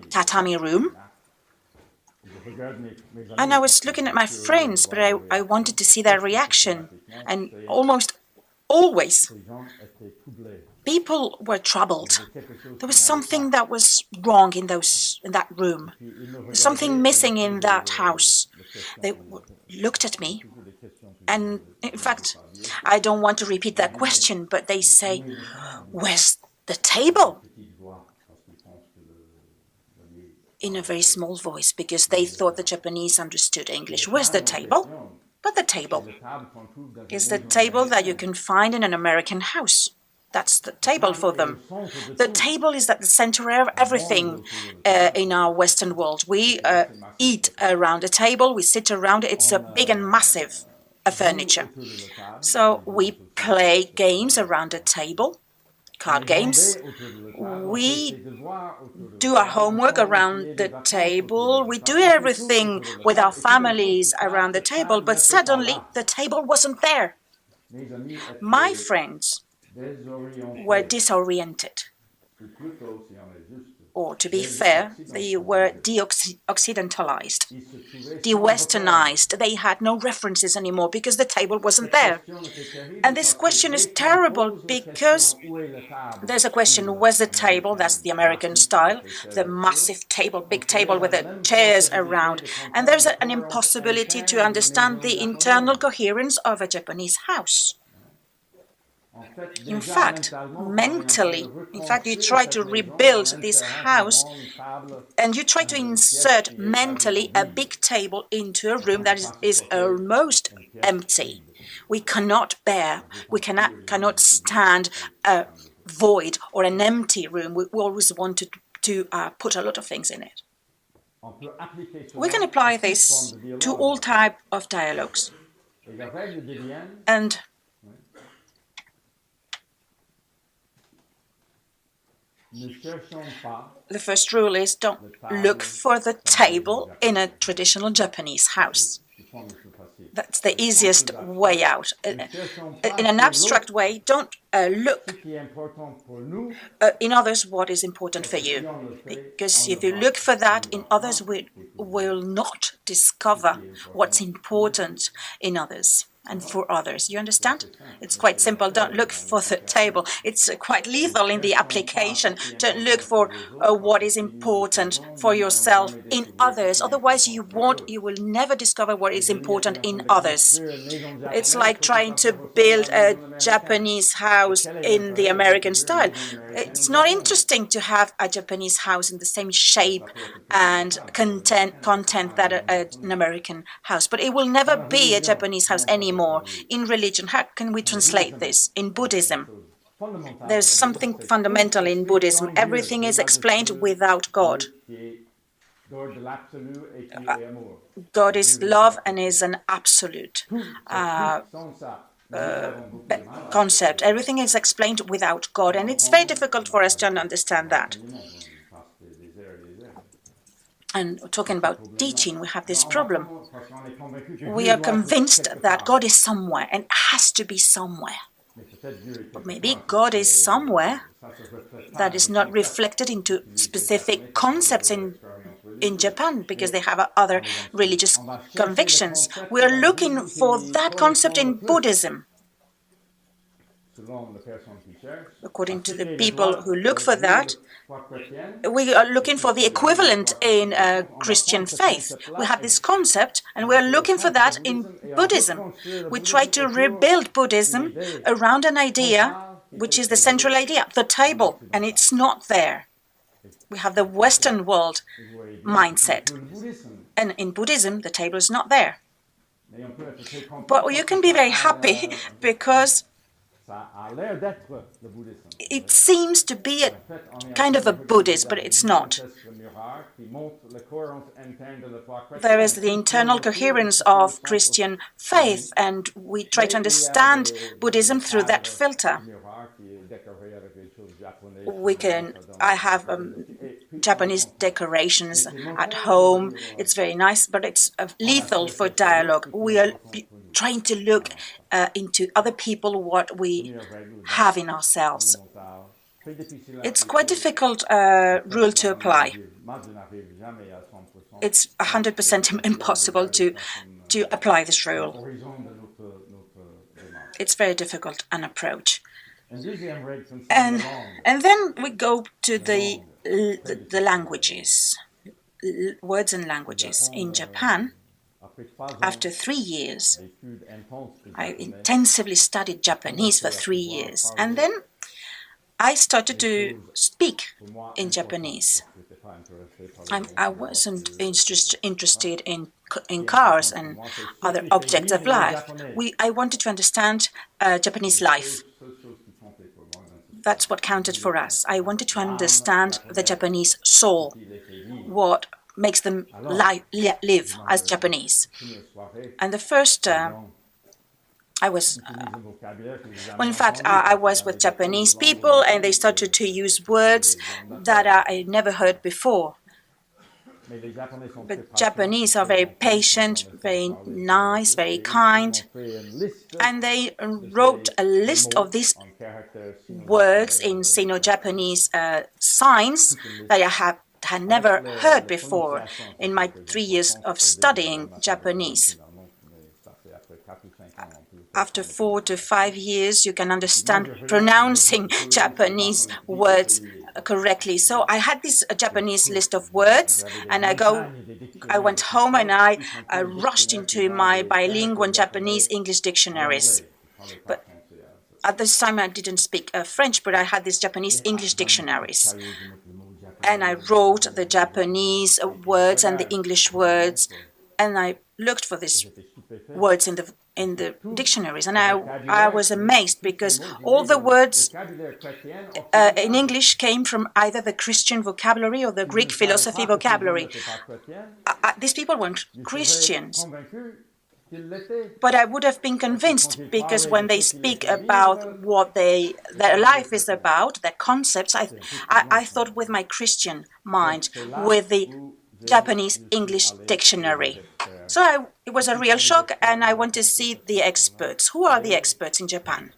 tatami room. And I was looking at my friends, but I wanted to see their reaction. And almost always, people were troubled. There was something that was wrong in that room. Something missing in that house. They looked at me, and in fact, I don't want to repeat that question, but they say, "Where's the table?" In a very small voice, because they thought the Japanese understood English. Where's the table? But the table is the table that you can find in an American house. That's the table for them. The table is at the center of everything in our Western world. We eat around a table, we sit around it. It's a big and massive furniture. So we play games around a table, card games. We do our homework around the table. We do everything with our families around the table, but suddenly the table wasn't there. My friends were disoriented. Or to be fair, they were de-occidentalized, de-westernized. They had no references anymore because the table wasn't there. And this question is terrible because there's a question, where's the table? That's the American style, the massive table, big table with the chairs around. And there's an impossibility to understand the internal coherence of a Japanese house. In fact, mentally, you try to rebuild this house and you try to insert mentally a big table into a room that is almost empty. We cannot cannot stand a void or an empty room. We always want to put a lot of things in it. We can apply this to all types of dialogues. And the first rule is don't look for the table in a traditional Japanese house. That's the easiest way out. In an abstract way, don't look in others what is important for you. Because if you look for that in others, we will not discover what's important in others and for others. You understand? It's quite simple. Don't look for the table. It's quite lethal in the application. Don't look for what is important for yourself in others. Otherwise, you will never discover what is important in others. It's like trying to build a Japanese house in the American style. It's not interesting to have a Japanese house in the same shape and content that an American house. But it will never be a Japanese house anymore. In religion, how can we translate this? In Buddhism, there's something fundamental in Buddhism. Everything is explained without God. God is love and is an absolute concept. Everything is explained without God, and it's very difficult for us to understand that. And talking about teaching, we have this problem. We are convinced that God is somewhere and has to be somewhere. But maybe God is somewhere that is not reflected into specific concepts in Japan, because they have other religious convictions. We are looking for that concept in Buddhism. According to the people who look for that, we are looking for the equivalent in Christian faith. We have this concept, and we are looking for that in Buddhism. We try to rebuild Buddhism around an idea, which is the central idea, the table, and it's not there. We have the Western world mindset, and in Buddhism, the table is not there. But you can be very happy because it seems to be a kind of a Buddhist, but it's not. There is the internal coherence of Christian faith, and we try to understand Buddhism through that filter. I have Japanese decorations at home. It's very nice, but it's lethal for dialogue. We are trying to look into other people, what we have in ourselves. It's quite difficult rule to apply. It's 100% impossible to apply this rule. It's very difficult an approach. And then we go to the languages, words and languages. In Japan, after 3 years, I intensively studied Japanese for 3 years, and then I started to speak in Japanese. I wasn't interested in cars and other objects of life. I wanted to understand Japanese life. That's what counted for us. I wanted to understand the Japanese soul, what makes them live as Japanese. And the first, I was with Japanese people, and they started to use words that I never heard before. But Japanese are very patient, very nice, very kind, and they wrote a list of these words in Sino-Japanese signs that I had never heard before in my 3 years of studying Japanese. After 4 to 5 years, you can understand pronouncing Japanese words correctly. So I had this Japanese list of words, and I went home and I rushed into my bilingual Japanese-English dictionaries. But at this time, I didn't speak French, but I had these Japanese-English dictionaries. And I wrote the Japanese words and the English words, and I looked for these words in the dictionaries, and I was amazed because all the words in English came from either the Christian vocabulary or the Greek philosophy vocabulary. These people weren't Christians, but I would have been convinced, because when they speak about what their life is about, their concepts, I thought with my Christian mind, with the Japanese English dictionary. So it was a real shock, and I went to see the experts. Who are the experts in Japan?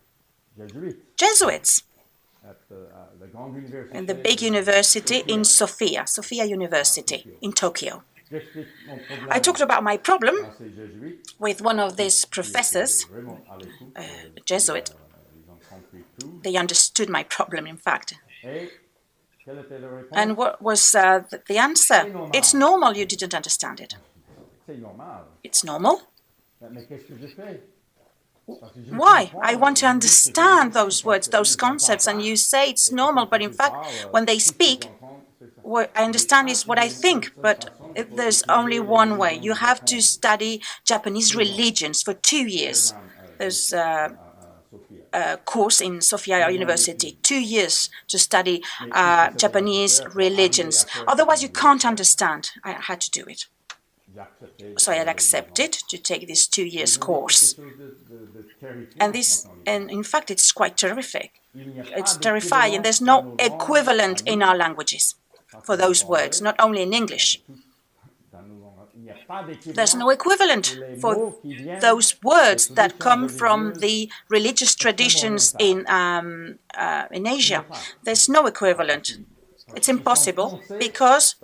Jesuits. In the big university in Sophia University in Tokyo. I talked about my problem with one of these professors, a Jesuit. They understood my problem, in fact. And what was the answer? It's normal, you didn't understand it. It's normal? Why? I want to understand those words, those concepts, and you say it's normal, but in fact, when they speak, what I understand is what I think, but there's only one way. You have to study Japanese religions for 2 years. There's a course in Sophia University, 2 years to study Japanese religions. Otherwise, you can't understand. I had to do it. So I had accepted to take this 2 years course. And in fact, it's quite terrific. It's terrifying. There's no equivalent in our languages for those words, not only in English. There's no equivalent for those words that come from the religious traditions in Asia. There's no equivalent. It's impossible because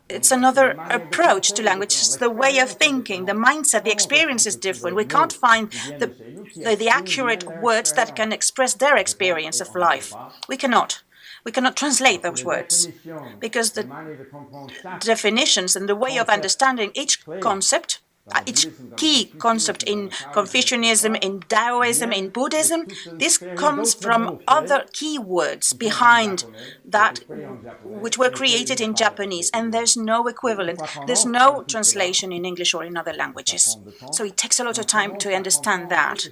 it's another approach to language. It's the way of thinking, the mindset, the experience is different. We can't find the accurate words that can express their experience of life. We cannot. We cannot translate those words because the definitions and the way of understanding each concept, each key concept in Confucianism, in Taoism, in Buddhism, this comes from other key words behind that which were created in Japanese, and there's no equivalent. There's no translation in English or in other languages. So it takes a lot of time to understand that.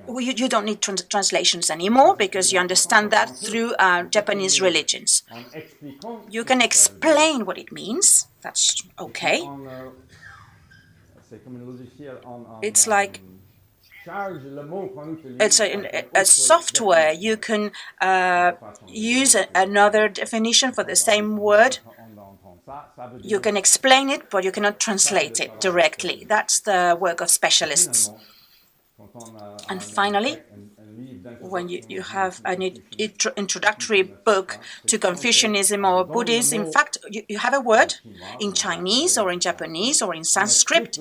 You don't need translations anymore because you understand that through Japanese religions. You can explain what it means. That's okay. It's like it's a software. You can use another definition for the same word. You can explain it, but you cannot translate it directly. That's the work of specialists. And finally, when you have an introductory book to Confucianism or Buddhism, in fact, you have a word in Chinese or in Japanese or in Sanskrit.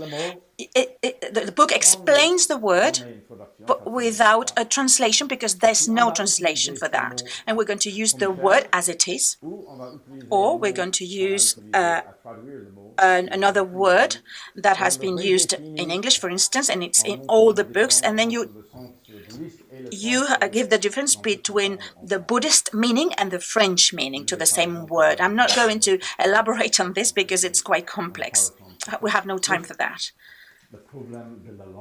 The book explains the word, but without a translation because there's no translation for that. And we're going to use the word as it is, or we're going to use another word that has been used in English, for instance, and it's in all the books, and then you give the difference between the Buddhist meaning and the French meaning to the same word. I'm not going to elaborate on this because it's quite complex. We have no time for that.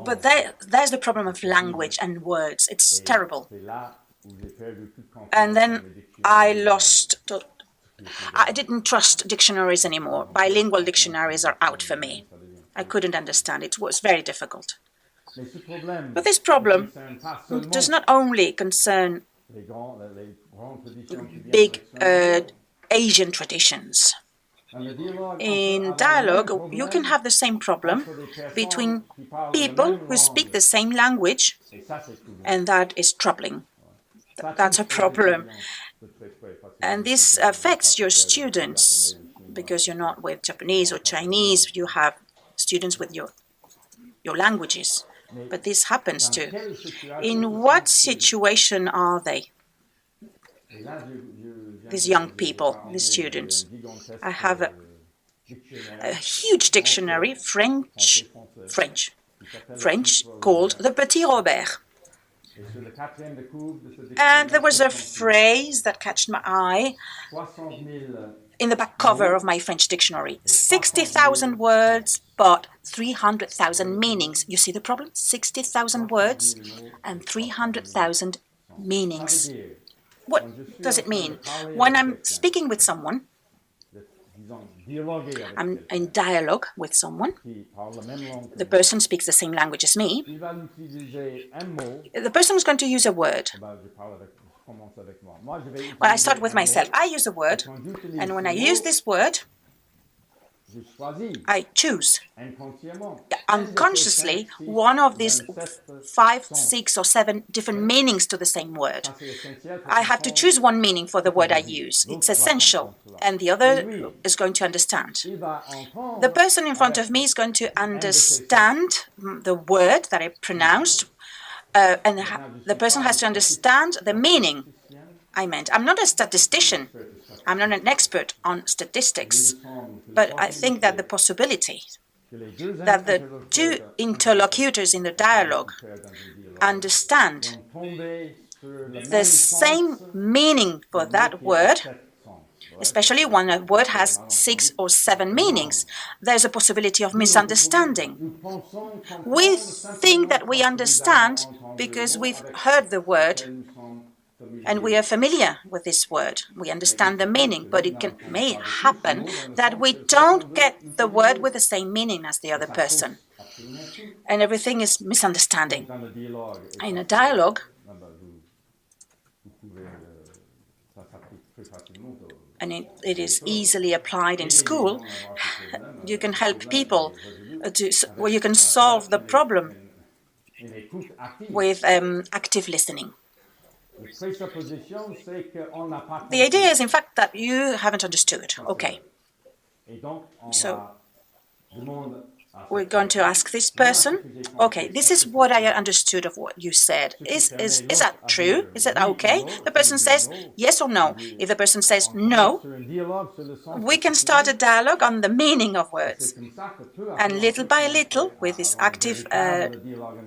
But there's the problem of language and words. It's terrible. And then I didn't trust dictionaries anymore. Bilingual dictionaries are out for me. I couldn't understand. It was very difficult. But this problem does not only concern big Asian traditions. In dialogue, you can have the same problem between people who speak the same language, and that is troubling. That's a problem. And this affects your students, because you're not with Japanese or Chinese, you have students with your languages. But this happens too. In what situation are they? These young people, these students. I have a huge dictionary, French, called the Petit Robert. And there was a phrase that caught my eye in the back cover of my French dictionary. 60,000 words, but 300,000 meanings. You see the problem? 60,000 words and 300,000 meanings. What does it mean? When I'm speaking with someone, I'm in dialogue with someone, the person speaks the same language as me, the person is going to use a word. Well, I start with myself. I use a word, and when I use this word, I choose unconsciously one of these 5, 6, or 7 different meanings to the same word. I have to choose one meaning for the word I use. It's essential, and the other is going to understand. The person in front of me is going to understand the word that I pronounced, and the person has to understand the meaning I meant. I'm not a statistician. I'm not an expert on statistics, but I think that the possibility that the two interlocutors in the dialogue understand the same meaning for that word, especially when a word has 6 or 7 meanings, there's a possibility of misunderstanding. We think that we understand because we've heard the word and we are familiar with this word. We understand the meaning, but it may happen that we don't get the word with the same meaning as the other person. And everything is misunderstanding. In a dialogue, and it is easily applied in school, you can help people you can solve the problem with active listening. The idea is, in fact, that you haven't understood. Okay. So we're going to ask this person, okay, this is what I understood of what you said. Is that true? Is that okay? The person says yes or no. If the person says no, we can start a dialogue on the meaning of words. And little by little, with this active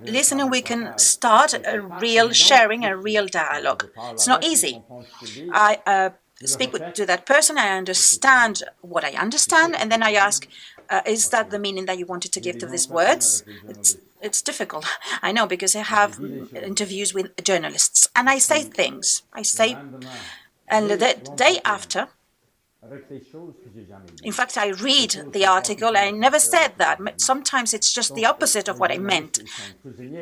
listening, we can start a real sharing, a real dialogue. It's not easy. I speak to that person, I understand what I understand, and then I ask, is that the meaning that you wanted to give to these words? It's difficult, I know, because I have interviews with journalists, and I say things. And the day after, in fact, I read the article, I never said that. Sometimes it's just the opposite of what I meant.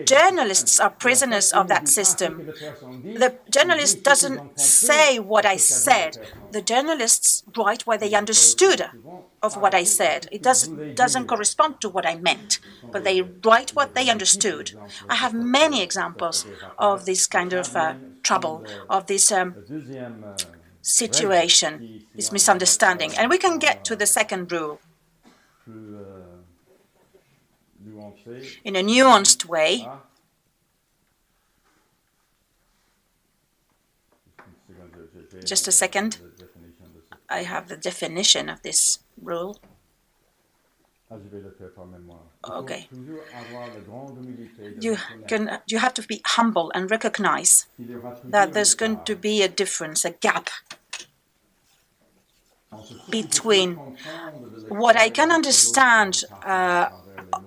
Journalists are prisoners of that system. The journalist doesn't say what I said. The journalists write what they understood of what I said. It doesn't correspond to what I meant, but they write what they understood. I have many examples of this kind of trouble, of this situation, this misunderstanding. And we can get to the second rule in a nuanced way. Just a second. I have the definition of this rule. Okay. You have to be humble and recognize that there's going to be a difference, a gap between what I can understand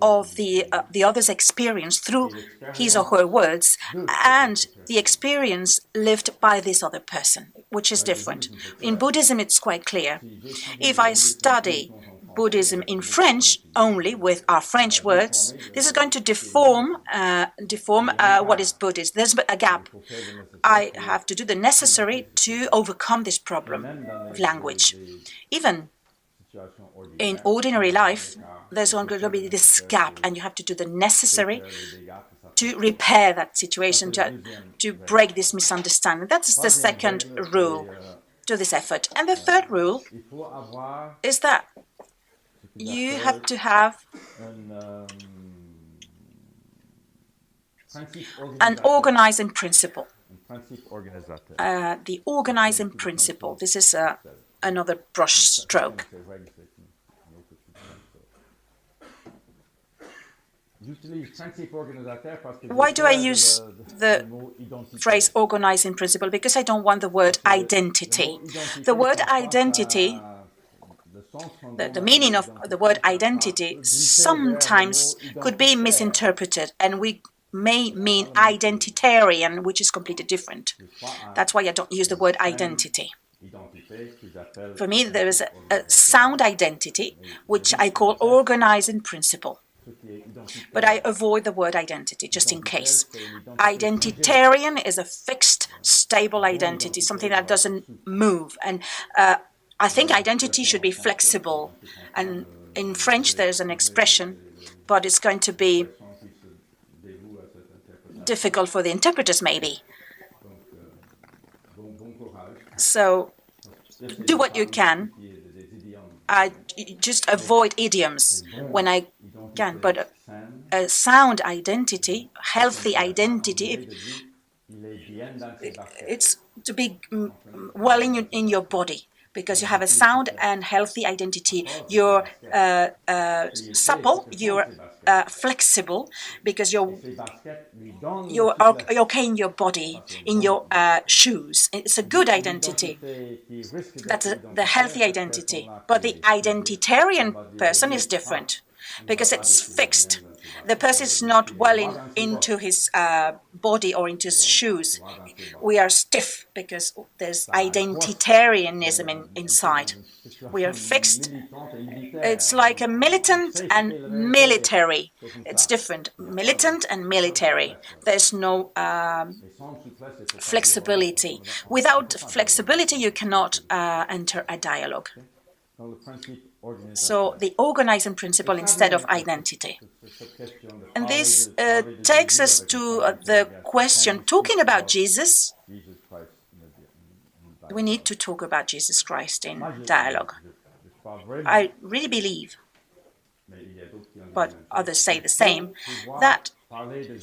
of the other's experience through his or her words and the experience lived by this other person, which is different. In Buddhism, it's quite clear. If I study Buddhism in French only with our French words, this is going to deform what is Buddhist. There's a gap. I have to do the necessary to overcome this problem of language. Even in ordinary life, there's going to be this gap, and you have to do the necessary to repair that situation, to break this misunderstanding. That's the second rule to this effort. And the third rule is that you have to have an organizing principle. The organizing principle. This is another brush stroke. Why do I use the phrase organizing principle? Because I don't want the word identity. The word identity, the meaning of the word identity sometimes could be misinterpreted, and we may mean identitarian, which is completely different. That's why I don't use the word identity. For me, there is a sound identity, which I call organizing principle. But I avoid the word identity, just in case. Identitarian is a fixed, stable identity, something that doesn't move. And I think identity should be flexible. And in French, there's an expression, but it's going to be difficult for the interpreters, maybe. So do what you can. I just avoid idioms when I can, but a sound identity, healthy identity, it's to be well in your body, because you have a sound and healthy identity. You're supple, you're flexible, because you're okay in your body, in your shoes. It's a good identity. That's the healthy identity. But the identitarian person is different, because it's fixed. The person is not well into his body or into his shoes. We are stiff because there's identitarianism inside. We are fixed. It's like a militant and military. It's different. Militant and military. There's no flexibility. Without flexibility, you cannot enter a dialogue. So the organizing principle instead of identity. And this takes us to the question, talking about Jesus, we need to talk about Jesus Christ in dialogue. I really believe, but others say the same, that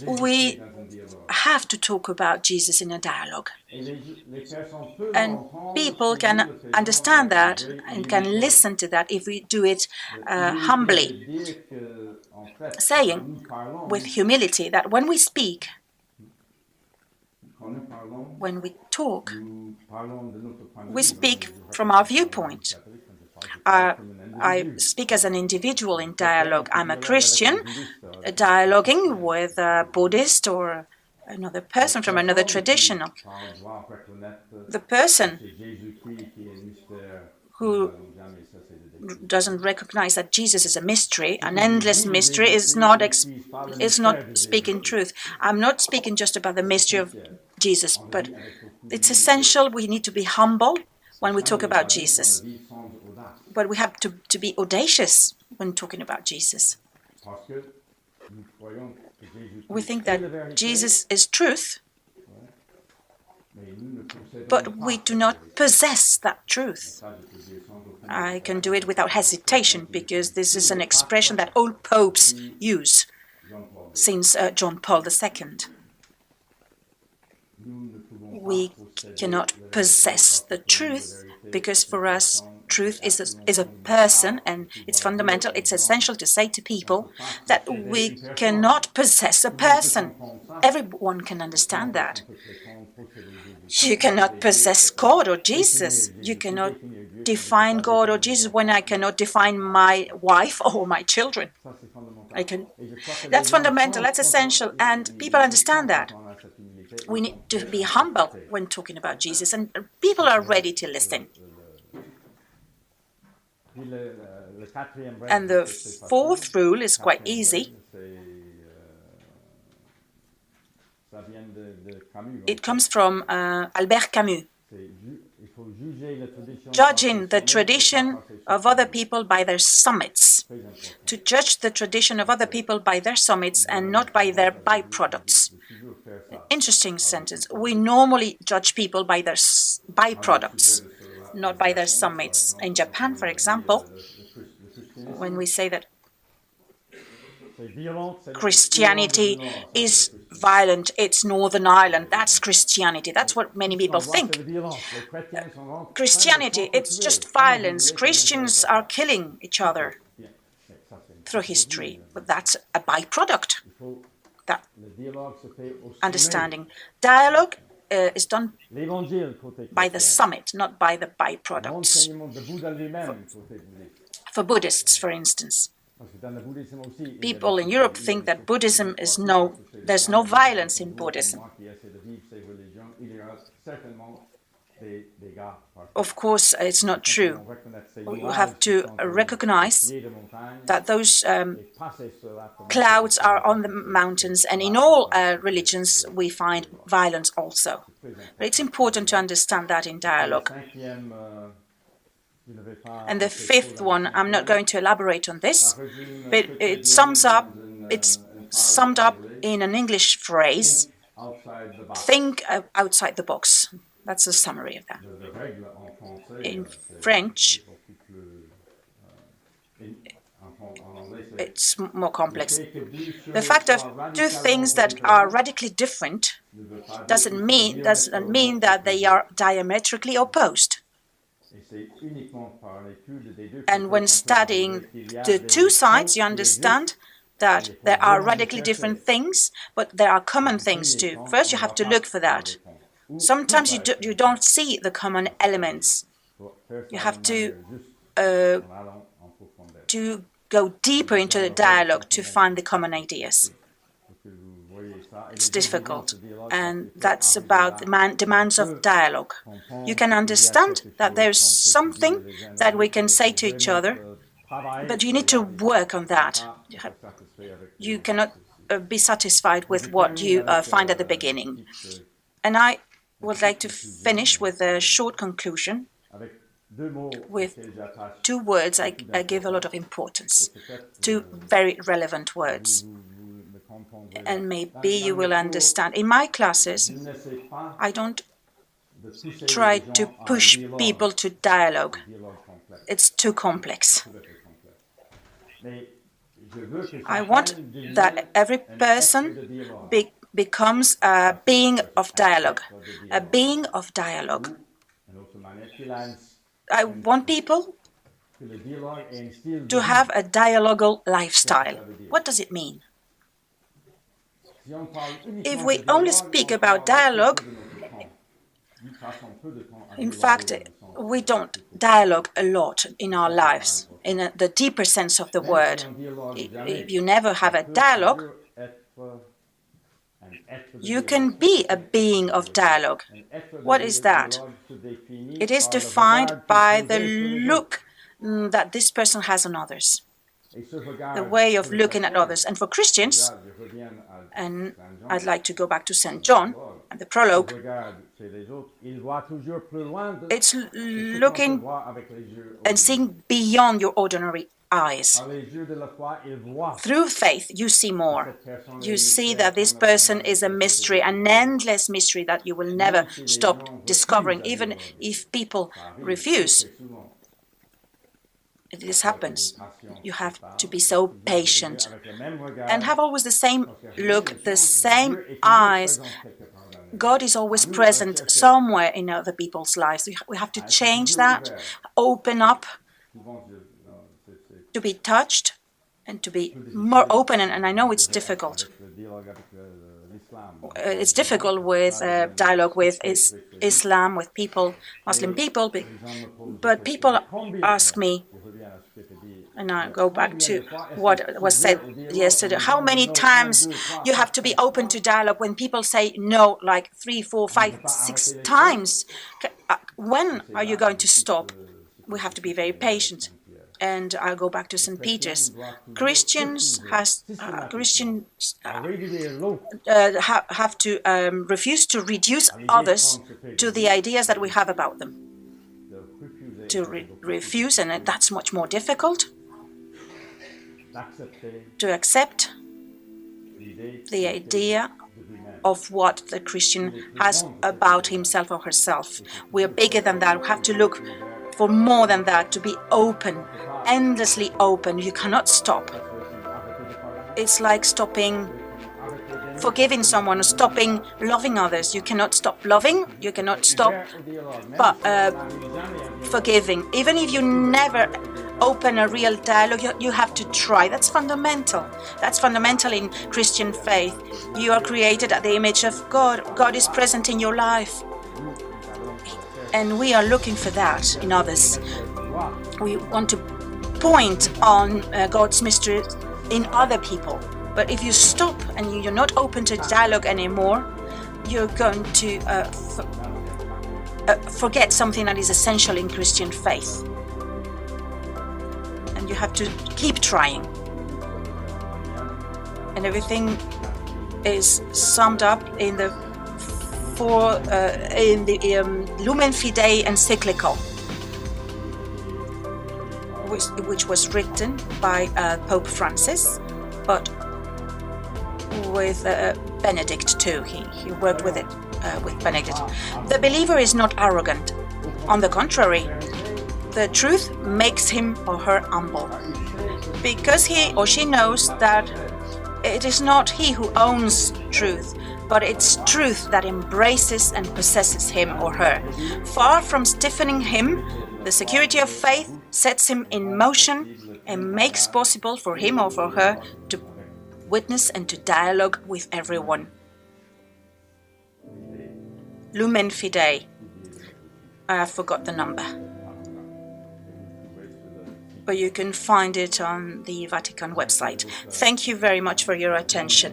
we have to talk about Jesus in a dialogue. And people can understand that and can listen to that if we do it humbly, saying with humility that when we speak, when we talk, we speak from our viewpoint. I speak as an individual in dialogue. I'm a Christian, dialoguing with a Buddhist or another person from another tradition. The person who doesn't recognize that Jesus is a mystery, an endless mystery, is not speaking truth. I'm not speaking just about the mystery of Jesus, but it's essential. We need to be humble when we talk about Jesus. But we have to be audacious when talking about Jesus. We think that Jesus is truth, but we do not possess that truth. I can do it without hesitation because this is an expression that all popes use since John Paul II. We cannot possess the truth because for us, truth is a person, and it's fundamental, it's essential to say to people that we cannot possess a person. Everyone can understand that. You cannot possess God or Jesus. You cannot define God or Jesus when I cannot define my wife or my children. That's fundamental, that's essential, and people understand that. We need to be humble when talking about Jesus, and people are ready to listen. And the fourth rule is quite easy. It comes from Albert Camus. Judging the tradition of other people by their summits. To judge the tradition of other people by their summits and not by their byproducts. Interesting sentence. We normally judge people by their byproducts, not by their summits. In Japan, for example, when we say that Christianity is violent, it's Northern Ireland, that's Christianity. That's what many people think. Christianity, it's just violence. Christians are killing each other through history, but that's a byproduct. That understanding. Dialogue is done by the summit, not by the byproducts. For Buddhists, for instance. People in Europe think that Buddhism is there's no violence in Buddhism. Of course, it's not true. We have to recognize that those clouds are on the mountains, and in all religions we find violence also. But it's important to understand that in dialogue. And the fifth one, I'm not going to elaborate on this, but it's summed up in an English phrase, think outside the box. That's a summary of that. In French, it's more complex. The fact of two things that are radically different doesn't mean that they are diametrically opposed. And when studying the two sides, you understand that there are radically different things, but there are common things too. First, you have to look for that. Sometimes you don't see the common elements. You have to go deeper into the dialogue to find the common ideas. It's difficult, and that's about the demands of dialogue. You can understand that there's something that we can say to each other, but you need to work on that. You cannot be satisfied with what you find at the beginning. And I would like to finish with a short conclusion with two words I give a lot of importance, two very relevant words. And maybe you will understand. In my classes, I don't try to push people to dialogue. It's too complex. I want that every person becomes a being of dialogue. A being of dialogue. I want people to have a dialogual lifestyle. What does it mean? If we only speak about dialogue, in fact, we don't dialogue a lot in our lives, in the deeper sense of the word. If you never have a dialogue, you can be a being of dialogue. What is that? It is defined by the look that this person has on others, the way of looking at others. And for Christians, and I'd like to go back to St. John and the prologue, it's looking and seeing beyond your ordinary eyes. Through faith, you see more. You see that this person is a mystery, an endless mystery that you will never stop discovering, even if people refuse. This happens. You have to be so patient and have always the same look, the same eyes. God is always present somewhere in other people's lives. We have to change that, open up, to be touched and to be more open. And I know it's difficult. It's difficult with dialogue with Islam, with people, Muslim people, but people ask me, and I go back to what was said yesterday, how many times you have to be open to dialogue when people say no, like 3, 4, 5, 6 times. When are you going to stop? We have to be very patient. And I'll go back to St. Peter's. Christians have to refuse to reduce others to the ideas that we have about them. To refuse, and that's much more difficult. To accept the idea of what the Christian has about himself or herself. We are bigger than that. We have to look for more than that, to be open, endlessly open. You cannot stop. It's like stopping forgiving someone or stopping loving others. You cannot stop loving, you cannot stop forgiving. Even if you never open a real dialogue, you have to try. That's fundamental. That's fundamental in Christian faith. You are created at the image of God. God is present in your life. And we are looking for that in others. We want to point on God's mystery in other people. But if you stop and you're not open to dialogue anymore, you're going to forget something that is essential in Christian faith. And you have to keep trying. And everything is summed up in the Lumen Fidei encyclical, which was written by Pope Francis, but with Benedict too. He worked with it with Benedict. The believer is not arrogant. On the contrary, the truth makes him or her humble, because he or she knows that it is not he who owns truth, but it's truth that embraces and possesses him or her. Far from stiffening him, the security of faith sets him in motion and makes possible for him or for her to witness and to dialogue with everyone. Lumen Fidei. I forgot the number. but you can find it on the Vatican website. Thank you very much for your attention,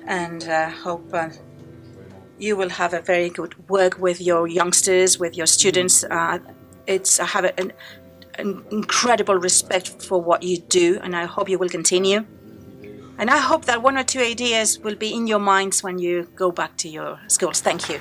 and hope you will have a very good work with your youngsters, with your students. I have an incredible respect for what you do, and I hope you will continue. And I hope that 1 or 2 ideas will be in your minds when you go back to your schools. Thank you.